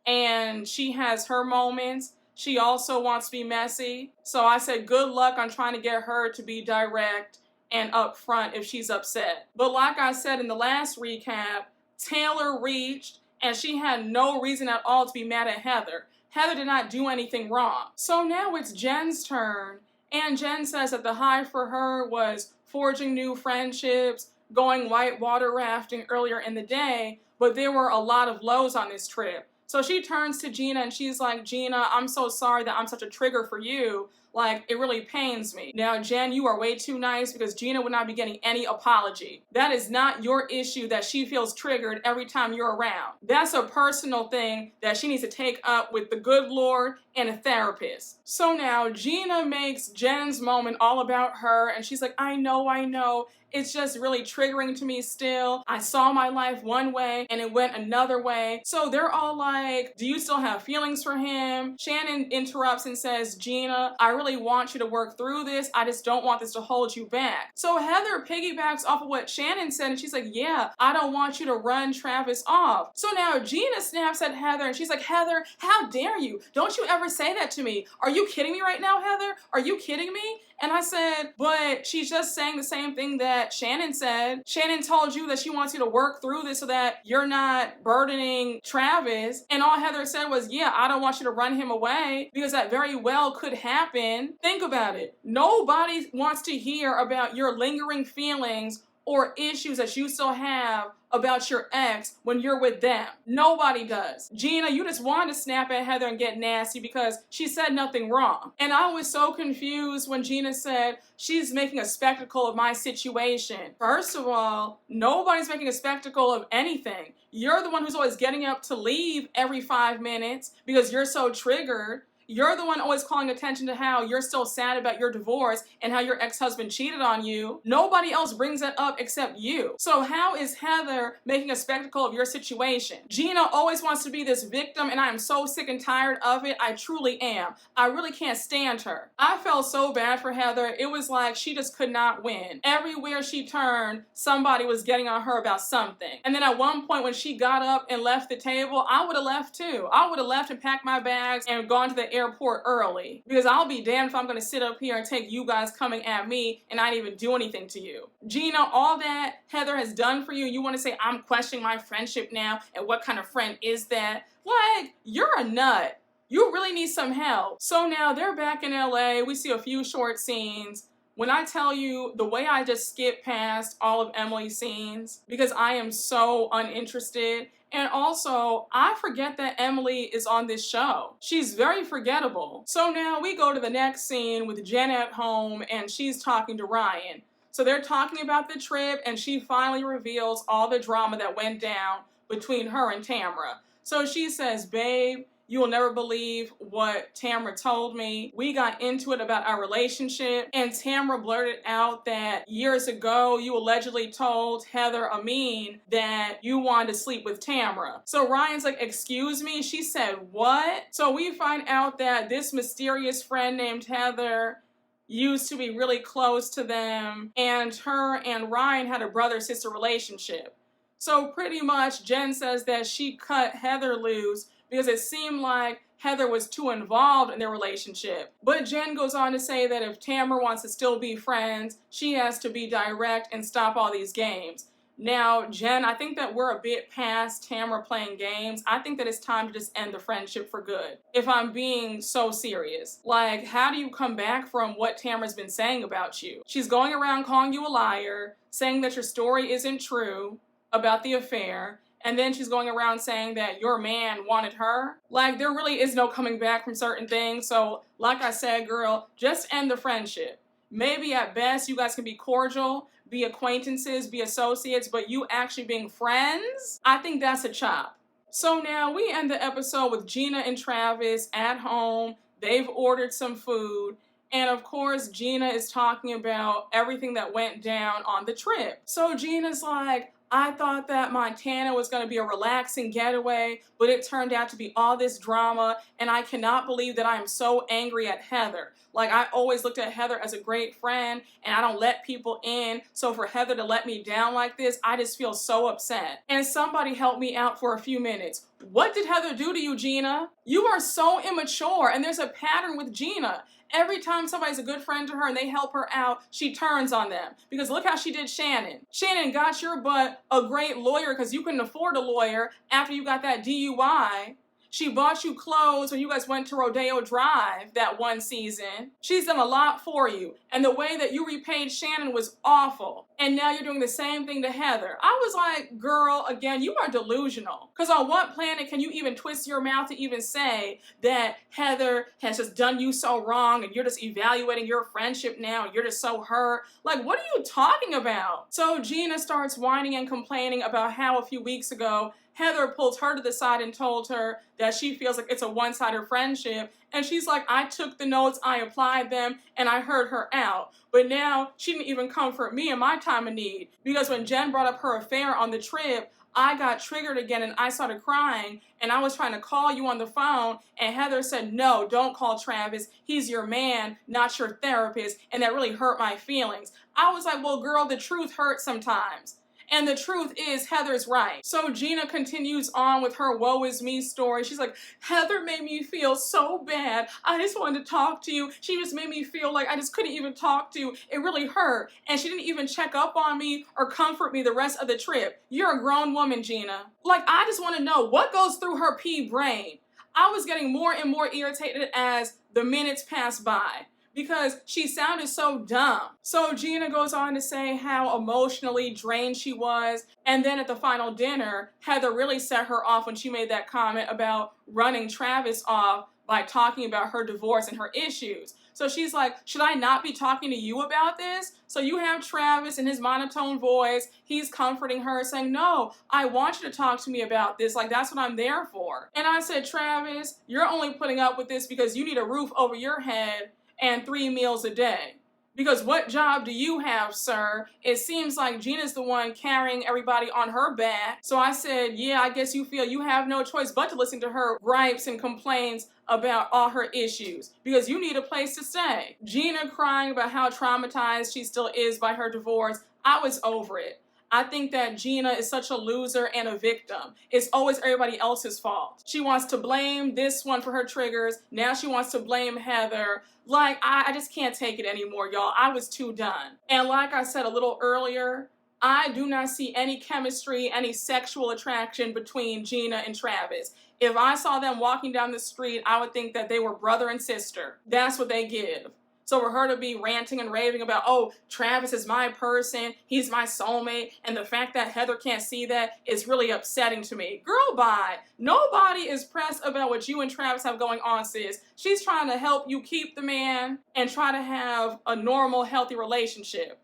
and she has her moments. She also wants to be messy. So I said, good luck on trying to get her to be direct and upfront if she's upset. But like I said in the last recap, Taylor reached and she had no reason at all to be mad at Heather. Heather did not do anything wrong. So now it's Jen's turn, and Jen says that the high for her was forging new friendships, going whitewater rafting earlier in the day, but there were a lot of lows on this trip. So she turns to Gina and she's like, Gina, I'm so sorry that I'm such a trigger for you. Like, it really pains me. Now, Jen, you are way too nice because Gina would not be getting any apology. That is not your issue that she feels triggered every time you're around. That's a personal thing that she needs to take up with the good Lord and a therapist. So now Gina makes Jen's moment all about her and she's like, I know. It's just really triggering to me still. I saw my life one way and it went another way. So they're all like, do you still have feelings for him? Shannon interrupts and says, Gina, I really want you to work through this. I just don't want this to hold you back. So Heather piggybacks off of what Shannon said and she's like, yeah, I don't want you to run Travis off. So now Gina snaps at Heather and she's like, Heather, how dare you? Don't you ever say that to me. Are you kidding me right now, Heather? Are you kidding me? And I said, but she's just saying the same thing that Shannon said. Shannon told you that she wants you to work through this so that you're not burdening Travis. And all Heather said was, yeah, I don't want you to run him away because that very well could happen. Think about it. Nobody wants to hear about your lingering feelings or issues that you still have about your ex when you're with them. Nobody does. Gina, you just wanted to snap at Heather and get nasty because she said nothing wrong. And I was so confused when Gina said she's making a spectacle of my situation. First of all, nobody's making a spectacle of anything. You're the one who's always getting up to leave every 5 minutes because you're so triggered. You're the one always calling attention to how you're still sad about your divorce and how your ex-husband cheated on you. Nobody else brings that up except you. So how is Heather making a spectacle of your situation? Gina always wants to be this victim and I am so sick and tired of it. I truly am. I really can't stand her. I felt so bad for Heather. It was like she just could not win. Everywhere she turned, somebody was getting on her about something. And then at one point when she got up and left the table, I would have left too. I would have left and packed my bags and gone to the airport early because I'll be damned if I'm going to sit up here and take you guys coming at me and I didn't even do anything to you. Gina, all that Heather has done for you, you want to say I'm questioning my friendship now and what kind of friend is that? Like, you're a nut. You really need some help. So now they're back in LA. We see a few short scenes. When I tell you the way I just skip past all of Emily's scenes because I am so uninterested. And also, I forget that Emily is on this show. She's very forgettable. So now we go to the next scene with Jenn at home and she's talking to Ryan. So they're talking about the trip and she finally reveals all the drama that went down between her and Tamra. So she says, babe, you will never believe what Tamra told me. We got into it about our relationship and Tamra blurted out that years ago you allegedly told Heather Amin that you wanted to sleep with Tamra. So Ryan's like, excuse me? She said, what? So we find out that this mysterious friend named Heather used to be really close to them and her and Ryan had a brother-sister relationship. So pretty much Jenn says that she cut Heather loose because it seemed like Heather was too involved in their relationship. But Jenn goes on to say that if Tamra wants to still be friends, she has to be direct and stop all these games. Now, Jenn, I think that we're a bit past Tamra playing games. I think that it's time to just end the friendship for good. If I'm being so serious. Like, how do you come back from what Tamra's been saying about you? She's going around calling you a liar, saying that your story isn't true, about the affair, and then she's going around saying that your man wanted her. Like, there really is no coming back from certain things. So, like I said, girl, just end the friendship. Maybe at best you guys can be cordial, be acquaintances, be associates, but you actually being friends, I think that's a chop. So now we end the episode with Gina and Travis at home. They've ordered some food. And of course, Gina is talking about everything that went down on the trip. So Gina's like, I thought that Montana was going to be a relaxing getaway, but it turned out to be all this drama, and I cannot believe that I am so angry at Heather. Like, I always looked at Heather as a great friend, and I don't let people in, so for Heather to let me down like this, I just feel so upset. And somebody help me out for a few minutes. What did Heather do to you, Gina? You are so immature, and there's a pattern with Gina. Every time somebody's a good friend to her and they help her out, she turns on them. Because look how she did Shannon. Shannon got your butt a great lawyer because you couldn't afford a lawyer after you got that DUI. She bought you clothes when you guys went to Rodeo Drive that one season. She's done a lot for you. And the way that you repaid Shannon was awful. And now you're doing the same thing to Heather. I was like, girl, again, you are delusional. Because on what planet can you even twist your mouth to even say that Heather has just done you so wrong and you're just evaluating your friendship now and you're just so hurt? Like, what are you talking about? So Gina starts whining and complaining about how a few weeks ago Heather pulled her to the side and told her that she feels like it's a one-sided friendship. And she's like, I took the notes, I applied them, and I heard her out. But now she didn't even comfort me in my time of need. Because when Jen brought up her affair on the trip, I got triggered again and I started crying. And I was trying to call you on the phone. And Heather said, no, don't call Travis. He's your man, not your therapist. And that really hurt my feelings. I was like, well, girl, the truth hurts sometimes. And the truth is, Heather's right. So Gina continues on with her woe is me story. She's like, Heather made me feel so bad. I just wanted to talk to you. She just made me feel like I just couldn't even talk to you. It really hurt. And she didn't even check up on me or comfort me the rest of the trip. You're a grown woman, Gina. Like, I just want to know what goes through her pea brain. I was getting more and more irritated as the minutes passed by, because she sounded so dumb. So Gina goes on to say how emotionally drained she was. And then at the final dinner, Heather really set her off when she made that comment about running Travis off by talking about her divorce and her issues. So she's like, should I not be talking to you about this? So you have Travis in his monotone voice. He's comforting her, saying, no, I want you to talk to me about this. Like, that's what I'm there for. And I said, Travis, you're only putting up with this because you need a roof over your head and 3 meals a day. Because what job do you have, sir? It seems like Gina's the one carrying everybody on her back. So I said, yeah, I guess you feel you have no choice but to listen to her gripes and complaints about all her issues, because you need a place to stay. Gina crying about how traumatized she still is by her divorce. I was over it. I think that Gina is such a loser and a victim. It's always everybody else's fault. She wants to blame this one for her triggers. Now she wants to blame Heather. Like, I just can't take it anymore, y'all. I was too done. And like I said a little earlier, I do not see any chemistry, any sexual attraction between Gina and Travis. If I saw them walking down the street, I would think that they were brother and sister. That's what they give. So for her to be ranting and raving about, oh, Travis is my person, he's my soulmate, and the fact that Heather can't see that is really upsetting to me. Girl, bye. Nobody is pressed about what you and Travis have going on, sis. She's trying to help you keep the man and try to have a normal, healthy relationship.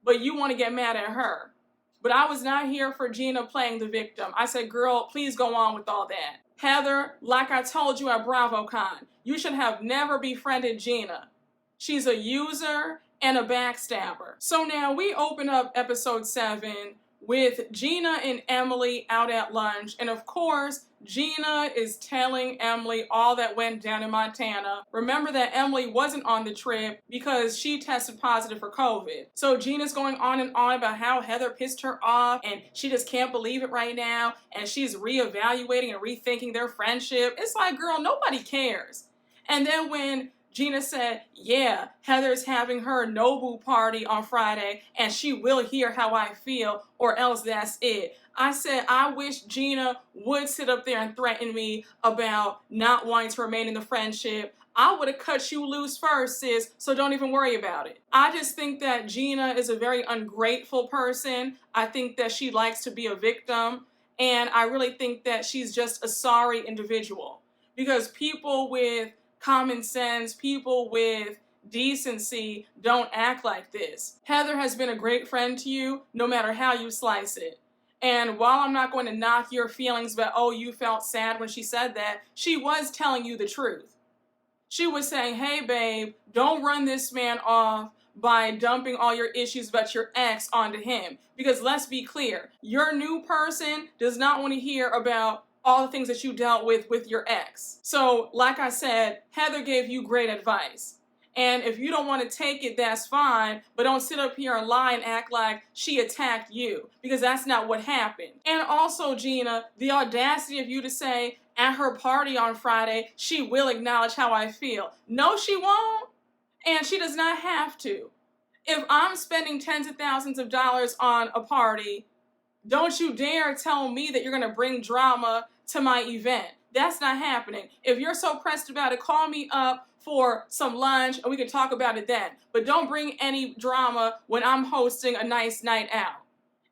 But you want to get mad at her. But I was not here for Gina playing the victim. I said, girl, please go on with all that. Heather, like I told you at BravoCon, you should have never befriended Gina. She's a user and a backstabber. So now we open up episode 7 with Gina and Emily out at lunch. And of course, Gina is telling Emily all that went down in Montana. Remember that Emily wasn't on the trip because she tested positive for COVID. So Gina's going on and on about how Heather pissed her off and she just can't believe it right now. And she's reevaluating and rethinking their friendship. It's like, girl, nobody cares. And then when Gina said, yeah, Heather's having her Nobu party on Friday and she will hear how I feel or else that's it. I said, I wish Gina would sit up there and threaten me about not wanting to remain in the friendship. I would have cut you loose first, sis, so don't even worry about it. I just think that Gina is a very ungrateful person. I think that she likes to be a victim, and I really think that she's just a sorry individual. Because people with common sense, people with decency don't act like this. Heather has been a great friend to you, no matter how you slice it. And while I'm not going to knock your feelings about, oh, you felt sad when she said that, she was telling you the truth. She was saying, hey, babe, don't run this man off by dumping all your issues about your ex onto him. Because let's be clear, your new person does not want to hear about all the things that you dealt with your ex. So, like I said, Heather gave you great advice. And if you don't want to take it, that's fine, but don't sit up here and lie and act like she attacked you, because that's not what happened. And also, Gina, the audacity of you to say at her party on Friday, she will acknowledge how I feel. No, she won't, and she does not have to. If I'm spending tens of thousands of dollars on a party, don't you dare tell me that you're going to bring drama to my event. That's not happening. If you're so pressed about it, call me up for some lunch and we can talk about it then. But don't bring any drama when I'm hosting a nice night out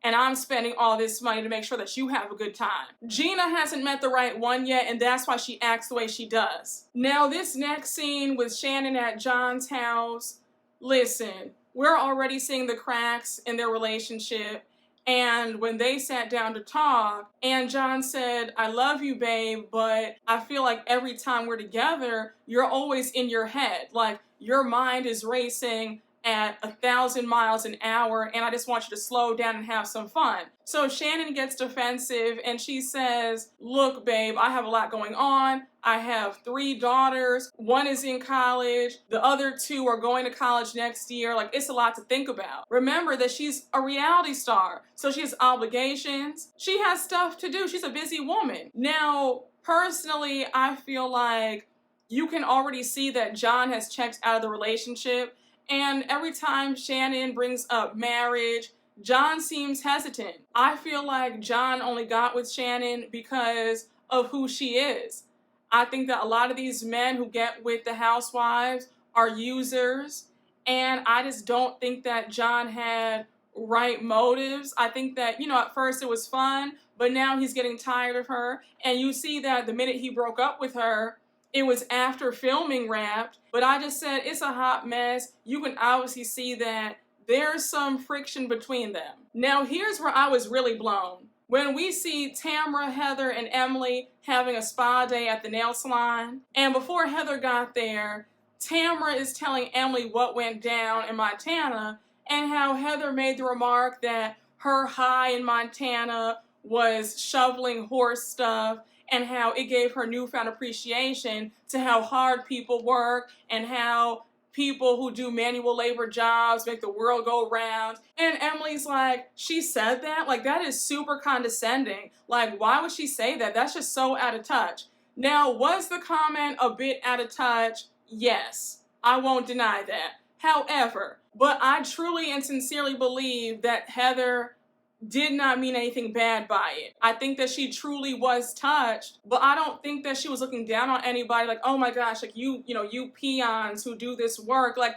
and I'm spending all this money to make sure that you have a good time. Gina hasn't met the right one yet, and that's why she acts the way she does. Now, this next scene with Shannon at John's house, listen, we're already seeing the cracks in their relationship. And when they sat down to talk, and John said, I love you, babe, but I feel like every time we're together, you're always in your head. Like, your mind is racing at 1,000 miles an hour, and I just want you to slow down and have some fun. So Shannon gets defensive, and she says, look, babe, I have a lot going on. I have 3 daughters. One is in college. The other 2 are going to college next year. Like, it's a lot to think about. Remember that she's a reality star, so she has obligations. She has stuff to do. She's a busy woman. Now, personally, I feel like you can already see that John has checked out of the relationship. And every time Shannon brings up marriage, John seems hesitant. I feel like John only got with Shannon because of who she is. I think that a lot of these men who get with the housewives are users, and I just don't think that John had right motives. I think that, at first it was fun, but now he's getting tired of her, and you see that the minute he broke up with her, it was after filming Wrapped, but I just said it's a hot mess. You can obviously see that there's some friction between them. Now, here's where I was really blown. When we see Tamra, Heather, and Emily having a spa day at the nail salon, and before Heather got there, Tamra is telling Emily what went down in Montana and how Heather made the remark that her high in Montana was shoveling horse stuff, and how it gave her newfound appreciation to how hard people work and how people who do manual labor jobs make the world go round. And Emily's like, she said that? Like, that is super condescending. Like, why would she say that? That's just so out of touch. Now, was the comment a bit out of touch? Yes, I won't deny that. However, but I truly and sincerely believe that Heather did not mean anything bad by it. I think that she truly was touched, but I don't think that she was looking down on anybody like, oh my gosh, like you peons who do this work. Like,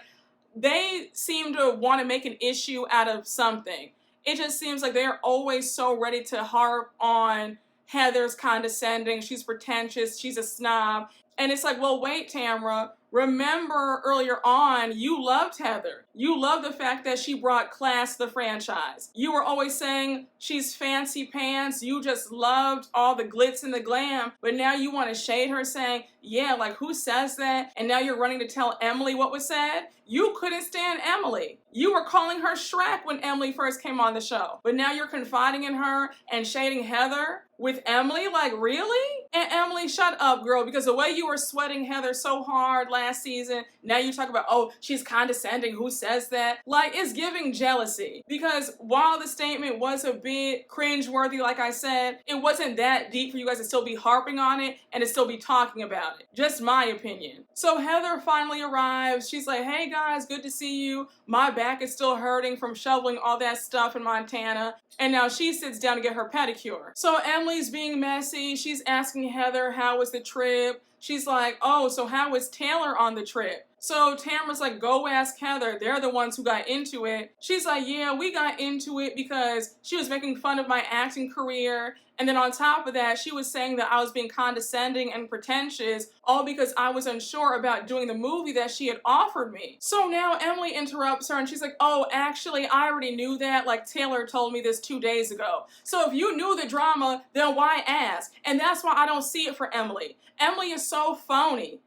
they seem to want to make an issue out of something. It just seems like they're always so ready to harp on Heather's condescending, she's pretentious, she's a snob. And it's like, well, wait, Tamra, remember earlier on, you loved Heather. You loved the fact that she brought class to the franchise. You were always saying she's fancy pants. You just loved all the glitz and the glam. But now you want to shade her saying, yeah, like, who says that? And now you're running to tell Emily what was said? You couldn't stand Emily. You were calling her Shrek when Emily first came on the show. But now you're confiding in her and shading Heather with Emily? Like, really? And Emily, shut up, girl, because the way you were sweating Heather so hard last season, now you talk about, oh, she's condescending, who says that? Like, it's giving jealousy. Because while the statement was a bit cringeworthy, like I said, it wasn't that deep for you guys to still be harping on it and to still be talking about it. Just my opinion. So Heather finally arrives. She's like, hey guys, good to see you. My back is still hurting from shoveling all that stuff in Montana. And now she sits down to get her pedicure. So Emily's being messy. She's asking Heather, how was the trip? She's like, oh, so how was Taylor on the trip? So Tamra's like, go ask Heather. They're the ones who got into it. She's like, yeah, we got into it because she was making fun of my acting career. And then on top of that, she was saying that I was being condescending and pretentious, all because I was unsure about doing the movie that she had offered me. So now Emily interrupts her and she's like, oh, actually, I already knew that. Like, Taylor told me this 2 days ago. So if you knew the drama, then why ask? And that's why I don't see it for Emily. Emily is so phony.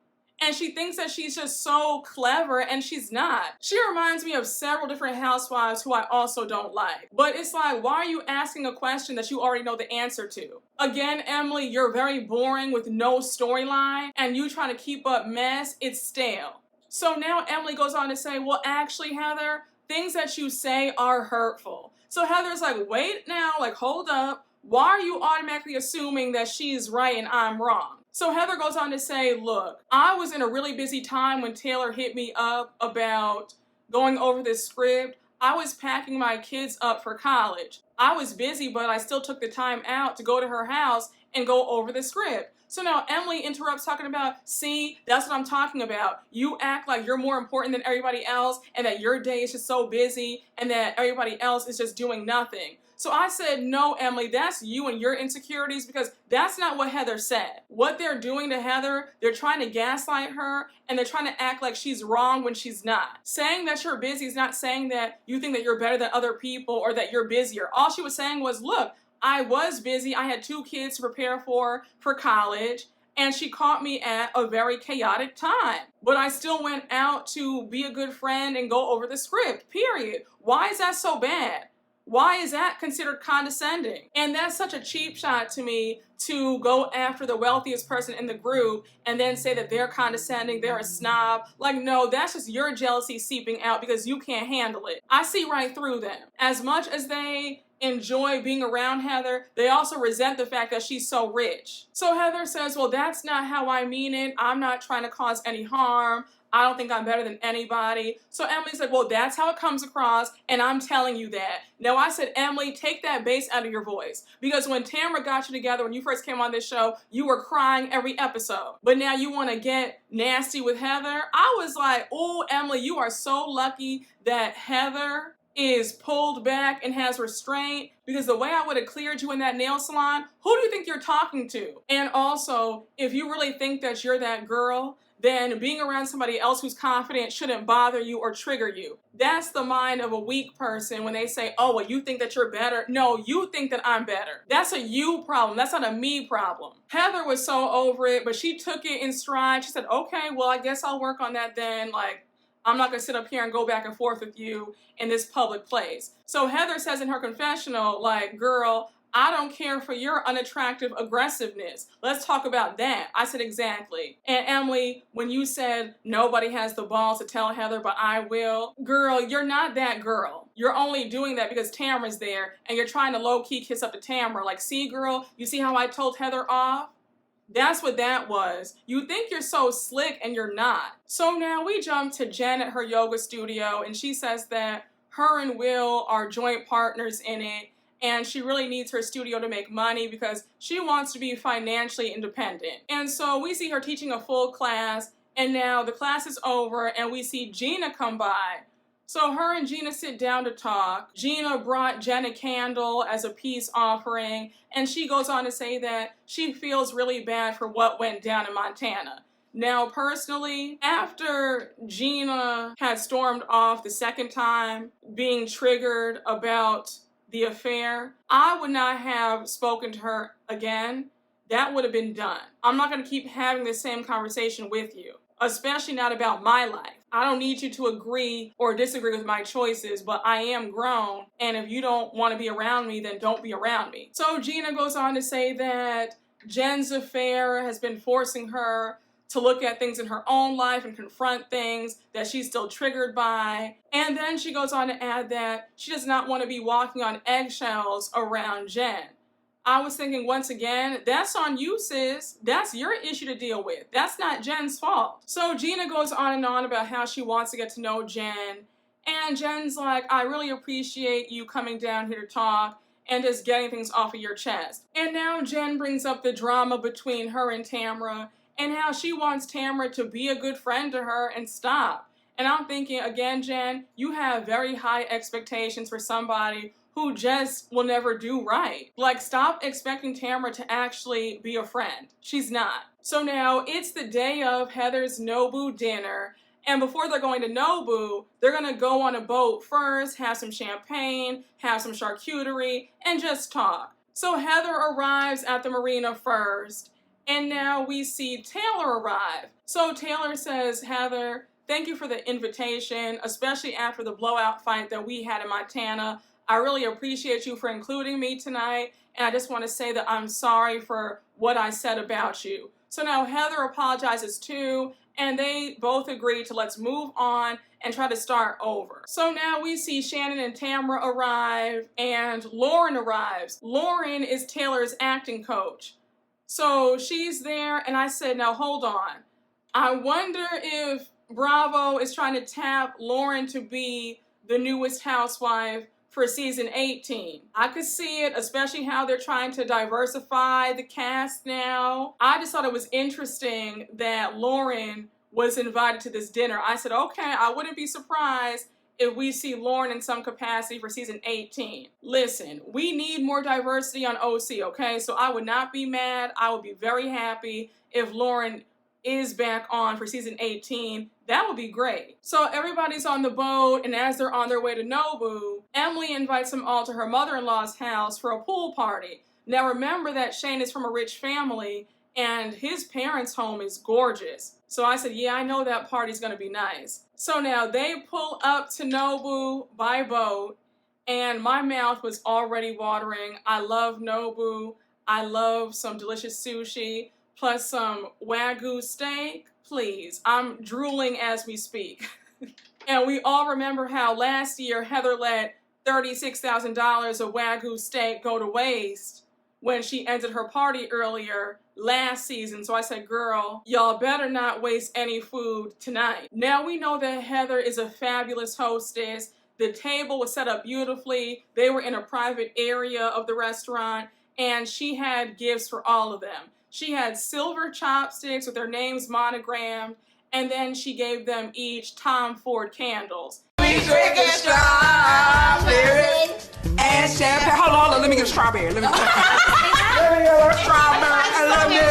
And she thinks that she's just so clever, and she's not. She reminds me of several different housewives who I also don't like. But it's like, why are you asking a question that you already know the answer to? Again, Emily, you're very boring with no storyline, and you trying to keep up mess, it's stale. So now Emily goes on to say, well, actually, Heather, things that you say are hurtful. So Heather's like, wait now, like, hold up. Why are you automatically assuming that she's right and I'm wrong? So Heather goes on to say, look, I was in a really busy time when Taylor hit me up about going over this script. I was packing my kids up for college. I was busy, but I still took the time out to go to her house and go over the script. So now Emily interrupts talking about, see, that's what I'm talking about. You act like you're more important than everybody else and that your day is just so busy and that everybody else is just doing nothing. So I said, no, Emily, that's you and your insecurities because that's not what Heather said. What they're doing to Heather, they're trying to gaslight her and they're trying to act like she's wrong when she's not. Saying that you're busy is not saying that you think that you're better than other people or that you're busier. All she was saying was, look, I was busy. I had 2 kids to prepare for college. And she caught me at a very chaotic time. But I still went out to be a good friend and go over the script, period. Why is that so bad? Why is that considered condescending? And that's such a cheap shot to me to go after the wealthiest person in the group and then say that they're condescending, they're a snob. Like, no, that's just your jealousy seeping out because you can't handle it. I see right through them. As much as they enjoy being around Heather, they also resent the fact that she's so rich. So Heather says, well, that's not how I mean it. I'm not trying to cause any harm. I don't think I'm better than anybody. So Emily said, well, that's how it comes across, and I'm telling you that. Now, I said, Emily, take that bass out of your voice. Because when Tamra got you together, when you first came on this show, you were crying every episode. But now you want to get nasty with Heather? I was like, oh, Emily, you are so lucky that Heather is pulled back and has restraint, because the way I would have cleared you in that nail salon, who do you think you're talking to? And also, if you really think that you're that girl, then being around somebody else who's confident shouldn't bother you or trigger you. That's the mind of a weak person when they say, oh, well, you think that you're better. No, you think that I'm better. That's a you problem. That's not a me problem. Heather was so over it, but she took it in stride. She said, okay, well, I guess I'll work on that then. Like, I'm not gonna sit up here and go back and forth with you in this public place. So Heather says in her confessional, like, girl, I don't care for your unattractive aggressiveness. Let's talk about that. I said, exactly. And Emily, when you said nobody has the balls to tell Heather, but I will, girl, you're not that girl. You're only doing that because Tamra's there and you're trying to low-key kiss up to Tamra. Like, see, girl, you see how I told Heather off? That's what that was. You think you're so slick and you're not. So now we jump to Jen at her yoga studio and she says that her and Will are joint partners in it. And she really needs her studio to make money because she wants to be financially independent. And so we see her teaching a full class, and now the class is over, and we see Gina come by. So her and Gina sit down to talk. Gina brought Jen a candle as a peace offering, and she goes on to say that she feels really bad for what went down in Montana. Now, personally, after Gina had stormed off the second time, being triggered about the affair, I would not have spoken to her again. That would have been done. I'm not going to keep having the same conversation with you, especially not about my life. I don't need you to agree or disagree with my choices, but I am grown, and if you don't want to be around me, then don't be around me. So Gina goes on to say that Jen's affair has been forcing her to look at things in her own life and confront things that she's still triggered by. And then she goes on to add that she does not want to be walking on eggshells around Jen. I was thinking, once again, that's on you, sis. That's your issue to deal with. That's not Jen's fault. So Gina goes on and on about how she wants to get to know Jenn. And Jen's like, I really appreciate you coming down here to talk and just getting things off of your chest. And now Jenn brings up the drama between her and Tamra and how she wants Tamra to be a good friend to her and stop. And I'm thinking, again, Jenn, you have very high expectations for somebody who just will never do right. Like, stop expecting Tamra to actually be a friend. She's not. So now it's the day of Heather's Nobu dinner. And before they're going to Nobu, they're gonna go on a boat first, have some champagne, have some charcuterie, and just talk. So Heather arrives at the marina first, and now we see Taylor arrive. So Taylor says, Heather, thank you for the invitation, especially after the blowout fight that we had in Montana. I really appreciate you for including me tonight, and I just want to say that I'm sorry for what I said about you. So now Heather apologizes too, and they both agree to let's move on and try to start over. So now we see Shannon and Tamra arrive, and Lauren arrives. Lauren is Taylor's acting coach. So she's there, and I said, now hold on. I wonder if Bravo is trying to tap Lauren to be the newest housewife for season 18. I could see it, especially how they're trying to diversify the cast now. I just thought it was interesting that Lauren was invited to this dinner. I said, okay, I wouldn't be surprised if we see Lauren in some capacity for season 18. Listen, we need more diversity on OC, okay? So I would not be mad. I would be very happy if Lauren is back on for season 18. That would be great. So everybody's on the boat, and as they're on their way to Nobu, Emily invites them all to her mother-in-law's house for a pool party. Now remember that Shane is from a rich family, and his parents' home is gorgeous. So I said, yeah, I know that party's gonna be nice. So now they pull up to Nobu by boat, and my mouth was already watering. I love Nobu. I love some delicious sushi, plus some Wagyu steak. Please, I'm drooling as we speak. And we all remember how last year Heather let $36,000 of Wagyu steak go to waste when she ended her party earlier last season. So I said, girl, y'all better not waste any food tonight. Now we know that Heather is a fabulous hostess. The table was set up beautifully. They were in a private area of the restaurant, and she had gifts for all of them. She had silver chopsticks with their names monogrammed, and then she gave them each Tom Ford candles. We drinking strawberry and champagne. Hold on, let me get a strawberry. Let me get a strawberry. I love it.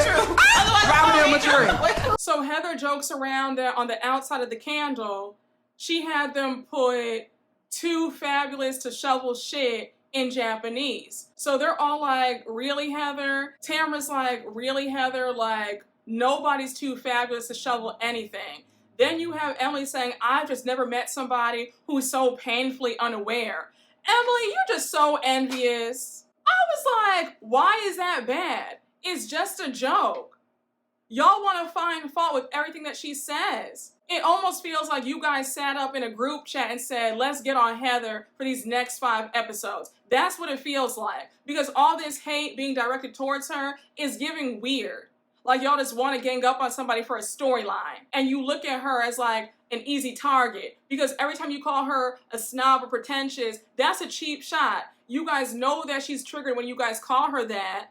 Strawberry. So Heather jokes around that on the outside of the candle, she had them put "too fabulous to shovel shit" in Japanese. So they're all like, really, Heather? Tamra's like, really, Heather? Like, nobody's too fabulous to shovel anything. Then you have Emily saying, I've just never met somebody who's so painfully unaware. Emily, you're just so envious. I was like, why is that bad? It's just a joke. Y'all want to find fault with everything that she says. It almost feels like you guys sat up in a group chat and said, let's get on Heather for these next 5 episodes. That's what it feels like. Because all this hate being directed towards her is giving weird. Like y'all just want to gang up on somebody for a storyline. And you look at her as like an easy target. Because every time you call her a snob or pretentious, that's a cheap shot. You guys know that she's triggered when you guys call her that.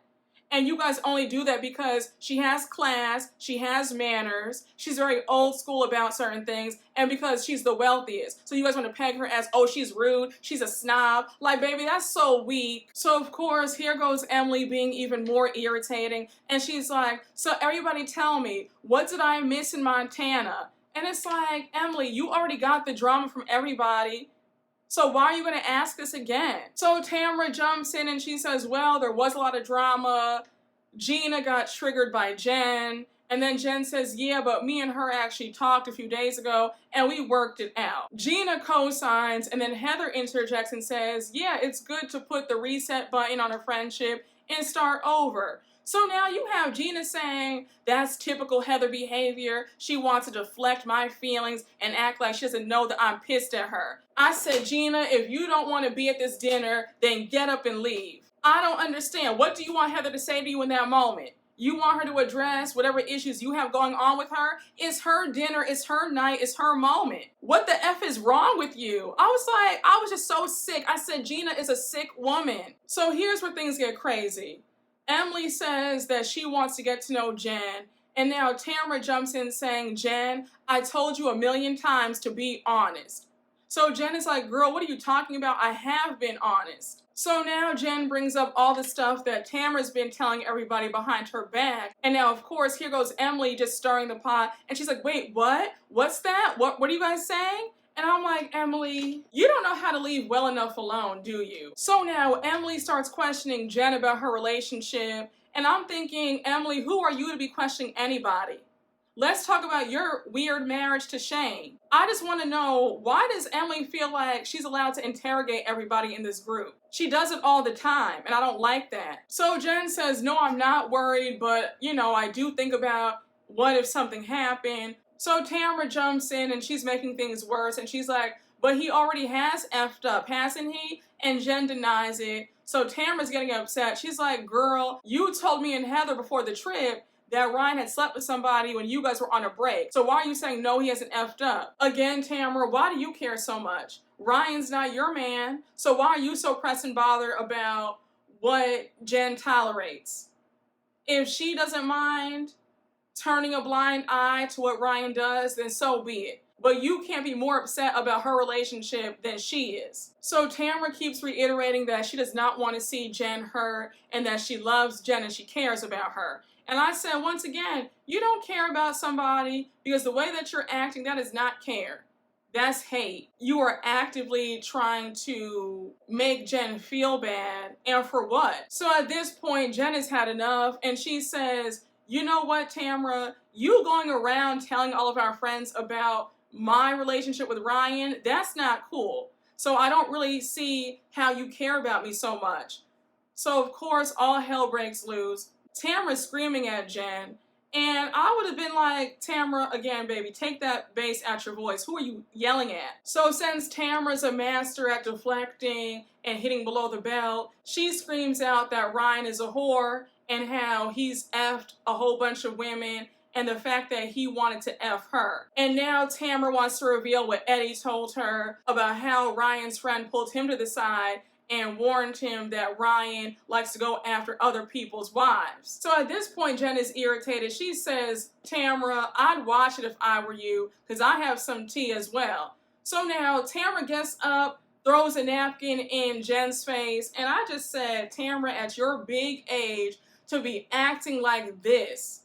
And you guys only do that because she has class, she has manners, she's very old school about certain things, and because she's the wealthiest. So you guys want to peg her as, oh, she's rude, she's a snob. Like, baby, that's so weak. So, of course, here goes Emily being even more irritating. And she's like, so everybody tell me, what did I miss in Montana? And it's like, Emily, you already got the drama from everybody. So why are you going to ask us again? So Tamra jumps in and she says, well, there was a lot of drama. Gina got triggered by Jenn. And then Jenn says, yeah, but me and her actually talked a few days ago and we worked it out. Gina co-signs, and then Heather interjects and says, yeah, it's good to put the reset button on a friendship and start over. So now you have Gina saying, that's typical Heather behavior. She wants to deflect my feelings and act like she doesn't know that I'm pissed at her. I said, Gina, if you don't want to be at this dinner, then get up and leave. I don't understand. What do you want Heather to say to you in that moment? You want her to address whatever issues you have going on with her? It's her dinner, it's her night, it's her moment. What the F is wrong with you? I was just so sick. I said, Gina is a sick woman. So here's where things get crazy. Emily says that she wants to get to know Jenn, and now Tamra jumps in saying, Jenn, I told you 1,000,000 times to be honest. So Jenn is like, girl, what are you talking about? I have been honest. So now Jenn brings up all the stuff that Tamra's been telling everybody behind her back. And now, of course, here goes Emily just stirring the pot. And she's like, wait, what? What's that? What are you guys saying? And I'm like, Emily, you don't know how to leave well enough alone, do you? So now Emily starts questioning Jenn about her relationship. And I'm thinking, Emily, who are you to be questioning anybody? Let's talk about your weird marriage to Shane. I just want to know, why does Emily feel like she's allowed to interrogate everybody in this group? She does it all the time, and I don't like that. So Jenn says, no, I'm not worried, but, you know, I do think about what if something happened. So Tamra jumps in, and she's making things worse, and she's like, but he already has effed up, hasn't he? And Jenn denies it. So Tamra's getting upset. She's like, girl, you told me and Heather before the trip that Ryan had slept with somebody when you guys were on a break. So why are you saying no, he hasn't effed up? Again, Tamra, why do you care so much? Ryan's not your man, so why are you so pressed and bothered about what Jenn tolerates? If she doesn't mind turning a blind eye to what Ryan does, then so be it. But you can't be more upset about her relationship than she is. So Tamra keeps reiterating that she does not want to see Jenn hurt and that she loves Jenn and she cares about her. And I said, once again, you don't care about somebody because the way that you're acting, that is not care. That's hate. You are actively trying to make Jenn feel bad. And for what? So at this point, Jenn has had enough. And she says, you know what, Tamra? You going around telling all of our friends about my relationship with Ryan, that's not cool. So I don't really see how you care about me so much. So of course, all hell breaks loose. Tamra's screaming at Jenn, and I would have been like, Tamra, again, baby, take that bass out your voice. Who are you yelling at? So since Tamra's a master at deflecting and hitting below the belt, she screams out that Ryan is a whore and how he's effed a whole bunch of women and the fact that he wanted to F her. And now Tamra wants to reveal what Eddie told her about how Ryan's friend pulled him to the side and warned him that Ryan likes to go after other people's wives. So at this point, Jenn is irritated. She says, Tamra, I'd watch it if I were you, because I have some tea as well. So now Tamra gets up, throws a napkin in Jenn's face, and I just said, Tamra, at your big age, to be acting like this.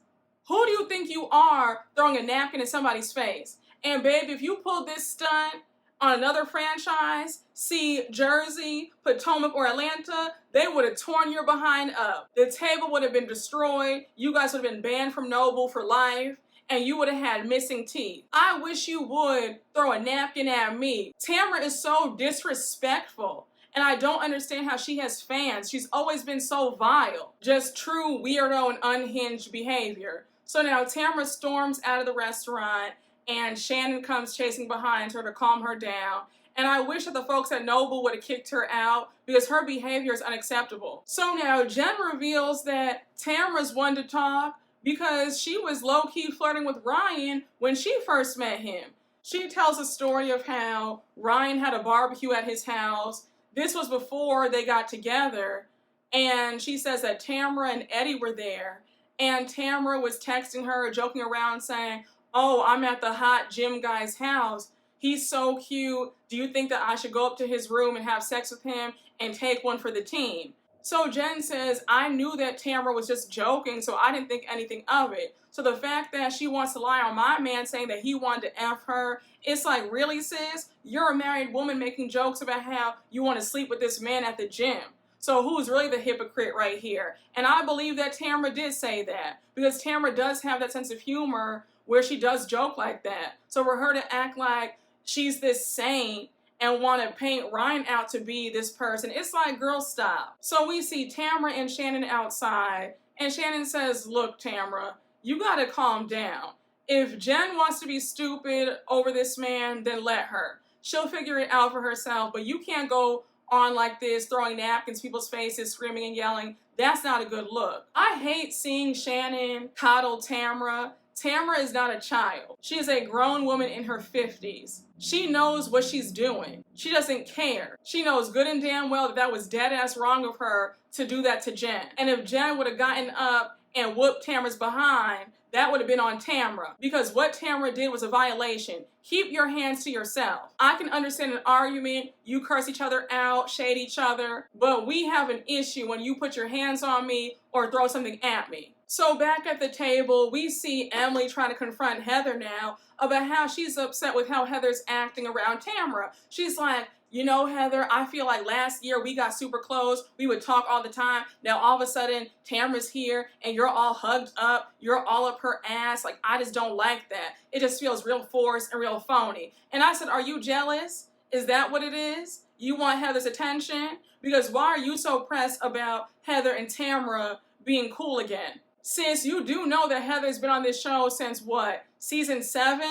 Who do you think you are throwing a napkin in somebody's face? And baby, if you pulled this stunt on another franchise, see Jersey, Potomac, or Atlanta, they would have torn your behind up. The table would have been destroyed. You guys would have been banned from Nobu for life, and you would have had missing teeth. I wish you would throw a napkin at me. Tamra is so disrespectful, and I don't understand how she has fans. She's always been so vile. Just true weirdo and unhinged behavior. So now Tamra storms out of the restaurant, and Shannon comes chasing behind her to calm her down. And I wish that the folks at Nobu would have kicked her out because her behavior is unacceptable. So now Jenn reveals that Tamra's one to talk because she was low-key flirting with Ryan when she first met him. She tells a story of how Ryan had a barbecue at his house. This was before they got together. And she says that Tamra and Eddie were there. And Tamra was texting her, joking around, saying, oh, I'm at the hot gym guy's house. He's so cute. Do you think that I should go up to his room and have sex with him and take one for the team? So Jenn says, I knew that Tamra was just joking, so I didn't think anything of it. So the fact that she wants to lie on my man saying that he wanted to F her, it's like, really, sis? You're a married woman making jokes about how you want to sleep with this man at the gym. So who's really the hypocrite right here? And I believe that Tamra did say that because Tamra does have that sense of humor where she does joke like that. So for her to act like she's this saint and want to paint Ryan out to be this person, it's like, girl, stop. So we see Tamra and Shannon outside, and Shannon says, look, Tamra, you gotta calm down. If Jenn wants to be stupid over this man, then let her. She'll figure it out for herself, but you can't go on like this, throwing napkins, people's faces, screaming and yelling. That's not a good look. I hate seeing Shannon coddle Tamra. Tamra is not a child. She is a grown woman in her 50s. She knows what she's doing. She doesn't care. She knows good and damn well that that was dead ass wrong of her to do that to Jenn. And if Jenn would have gotten up and whooped Tamra's behind, that would have been on Tamra, because what Tamra did was a violation. Keep your hands to yourself. I can understand an argument, you curse each other out, shade each other, but we have an issue when you put your hands on me or throw something at me. So back at the table, we see Emily trying to confront Heather now about how she's upset with how Heather's acting around Tamra. She's like, you know, Heather, I feel like last year we got super close. We would talk all the time. Now all of a sudden, Tamra's here and you're all hugged up. You're all up her ass. Like, I just don't like that. It just feels real forced and real phony. And I said, are you jealous? Is that what it is? You want Heather's attention? Because why are you so pressed about Heather and Tamra being cool again? Sis, you do know that Heather's been on this show since what? Season 7?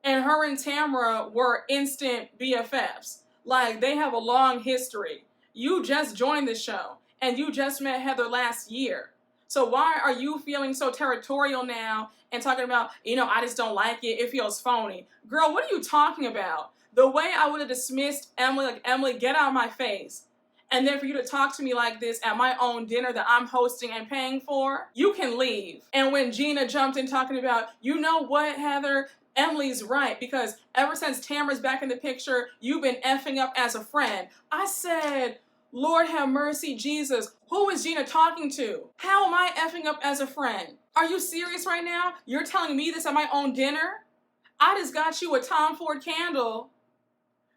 And her and Tamra were instant BFFs. Like, they have a long history. You just joined the show, and you just met Heather last year. So why are you feeling so territorial now and talking about, you know, I just don't like it, it feels phony? Girl, what are you talking about? The way I would have dismissed Emily, like, Emily, get out of my face. And then for you to talk to me like this at my own dinner that I'm hosting and paying for, you can leave. And when Gina jumped in talking about, you know what, Heather? Emily's right, because ever since Tamra's back in the picture, you've been effing up as a friend. I said, Lord have mercy, Jesus. Who is Gina talking to? How am I effing up as a friend? Are you serious right now? You're telling me this at my own dinner? I just got you a Tom Ford candle,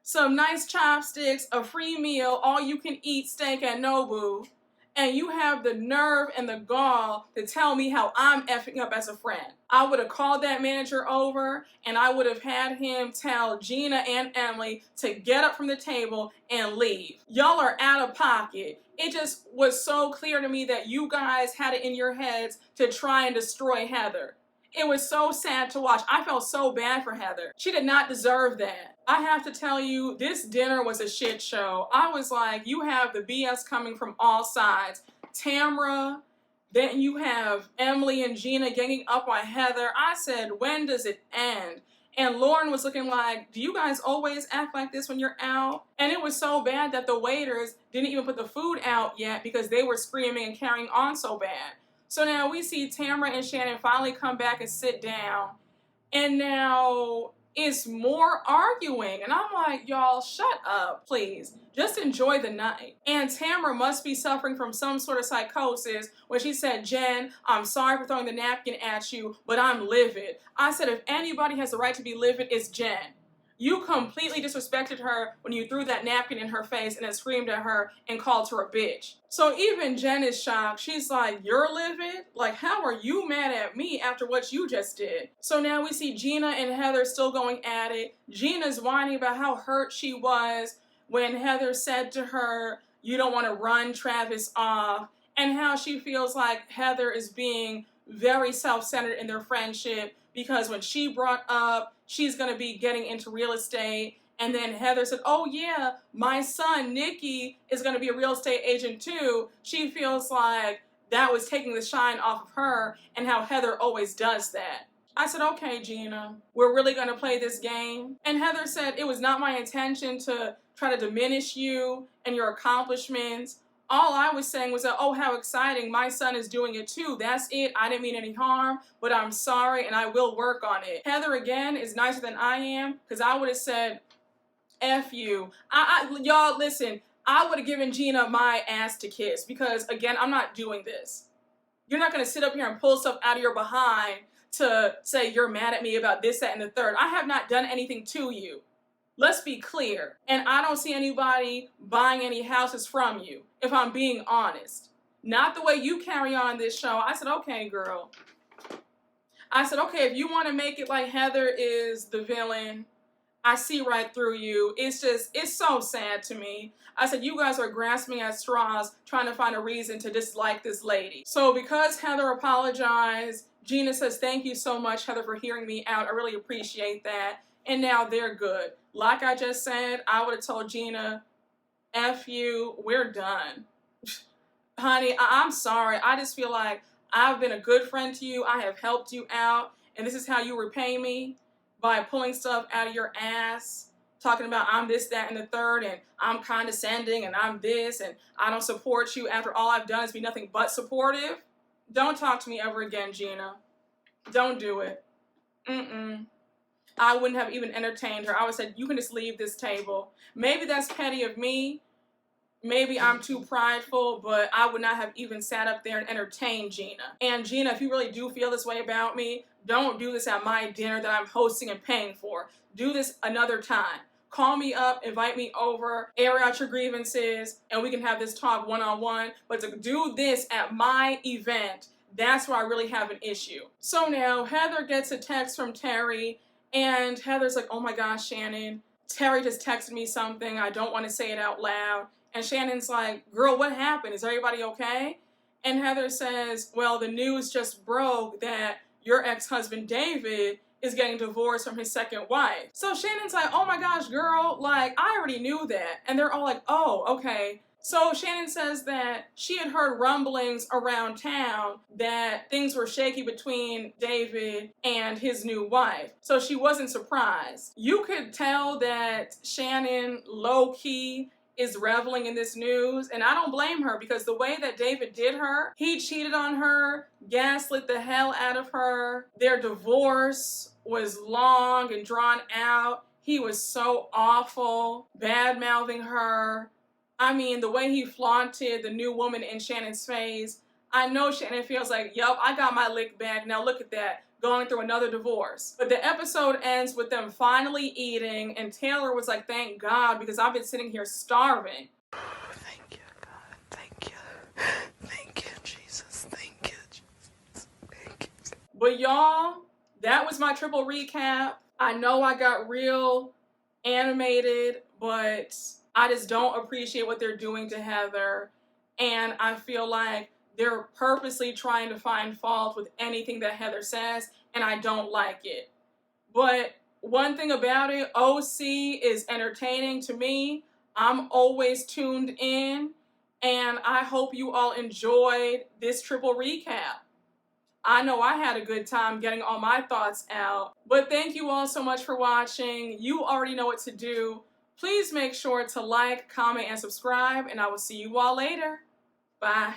some nice chopsticks, a free meal, all you can eat steak at Nobu, and you have the nerve and the gall to tell me how I'm effing up as a friend. I would have called that manager over and I would have had him tell Gina and Emily to get up from the table and leave. Y'all are out of pocket. It just was so clear to me that you guys had it in your heads to try and destroy Heather. It was so sad to watch. I felt so bad for Heather. She did not deserve that. I have to tell you, this dinner was a shit show. I was like, you have the BS coming from all sides. Tamra, then you have Emily and Gina ganging up on Heather. I said, when does it end? And Lauren was looking like, do you guys always act like this when you're out? And it was so bad that the waiters didn't even put the food out yet because they were screaming and carrying on so bad. So now we see Tamra and Shannon finally come back and sit down. And now it's more arguing. And I'm like, y'all, shut up, please. Just enjoy the night. And Tamra must be suffering from some sort of psychosis when she said, Jenn, I'm sorry for throwing the napkin at you, but I'm livid. I said, if anybody has the right to be livid, it's Jenn. You completely disrespected her when you threw that napkin in her face and then screamed at her and called her a bitch. So even Jenn is shocked. She's like, you're livid? Like, how are you mad at me after what you just did? So now we see Gina and Heather still going at it. Gina's whining about how hurt she was when Heather said to her, you don't want to run Travis off, and how she feels like Heather is being very self-centered in their friendship because when she brought up she's going to be getting into real estate, and then Heather said, oh yeah, my son Nikki is going to be a real estate agent too, she feels like that was taking the shine off of her, and how Heather always does that. I said, okay, Gina, we're really going to play this game. And Heather said, it was not my intention to try to diminish you and your accomplishments. All I was saying was that, oh, how exciting, my son is doing it too. That's it. I didn't mean any harm, but I'm sorry and I will work on it. Heather, again, is nicer than I am, because I would have said, F you. Y'all, listen, I would have given Gina my ass to kiss, because, again, I'm not doing this. You're not going to sit up here and pull stuff out of your behind to say you're mad at me about this, that, and the third. I have not done anything to you. Let's be clear. And I don't see anybody buying any houses from you, if I'm being honest. Not the way you carry on this show. I said, okay, girl. I said, okay, if you want to make it like Heather is the villain, I see right through you. It's just, it's so sad to me. I said, you guys are grasping at straws, trying to find a reason to dislike this lady. So because Heather apologized, Gina says, thank you so much, Heather, for hearing me out. I really appreciate that. And now they're good. Like I just said, I would have told Gina, F you, we're done. Honey, I'm sorry. I just feel like I've been a good friend to you. I have helped you out. And this is how you repay me? By pulling stuff out of your ass. Talking about I'm this, that, and the third. And I'm condescending. And I'm this. And I don't support you after all I've done is be nothing but supportive. Don't talk to me ever again, Gina. Don't do it. I wouldn't have even entertained her. I would have said, you can just leave this table. Maybe that's petty of me. Maybe I'm too prideful, but I would not have even sat up there and entertained Gina. And Gina, if you really do feel this way about me, don't do this at my dinner that I'm hosting and paying for. Do this another time. Call me up, invite me over, air out your grievances, and we can have this talk one-on-one. But to do this at my event, that's where I really have an issue. So now Heather gets a text from Terry, and Heather's like, oh my gosh, Shannon, Terry just texted me something. I don't want to say it out loud. And Shannon's like, girl, what happened? Is everybody okay? And Heather says, well, the news just broke that your ex-husband David is getting divorced from his second wife. So Shannon's like, oh my gosh, girl, like, I already knew that. And they're all like, oh, okay. So Shannon says that she had heard rumblings around town that things were shaky between David and his new wife. So she wasn't surprised. You could tell that Shannon, low-key, is reveling in this news, and I don't blame her, because the way that David did her, he cheated on her, gaslit the hell out of her. Their divorce was long and drawn out. He was so awful, bad-mouthing her. I mean, the way he flaunted the new woman in Shannon's face, I know Shannon feels like, yup, I got my lick back, now look at that, going through another divorce. But the episode ends with them finally eating, and Taylor was like, thank God, because I've been sitting here starving. Thank you, God. Thank you. Thank you, Jesus. Thank you, Jesus. Thank you. But y'all, that was my triple recap. I know I got real animated, but I just don't appreciate what they're doing to Heather. And I feel like they're purposely trying to find fault with anything that Heather says, and I don't like it. But one thing about it, OC is entertaining to me. I'm always tuned in, and I hope you all enjoyed this triple recap. I know I had a good time getting all my thoughts out. But thank you all so much for watching. You already know what to do. Please make sure to like, comment, and subscribe, and I will see you all later. Bye.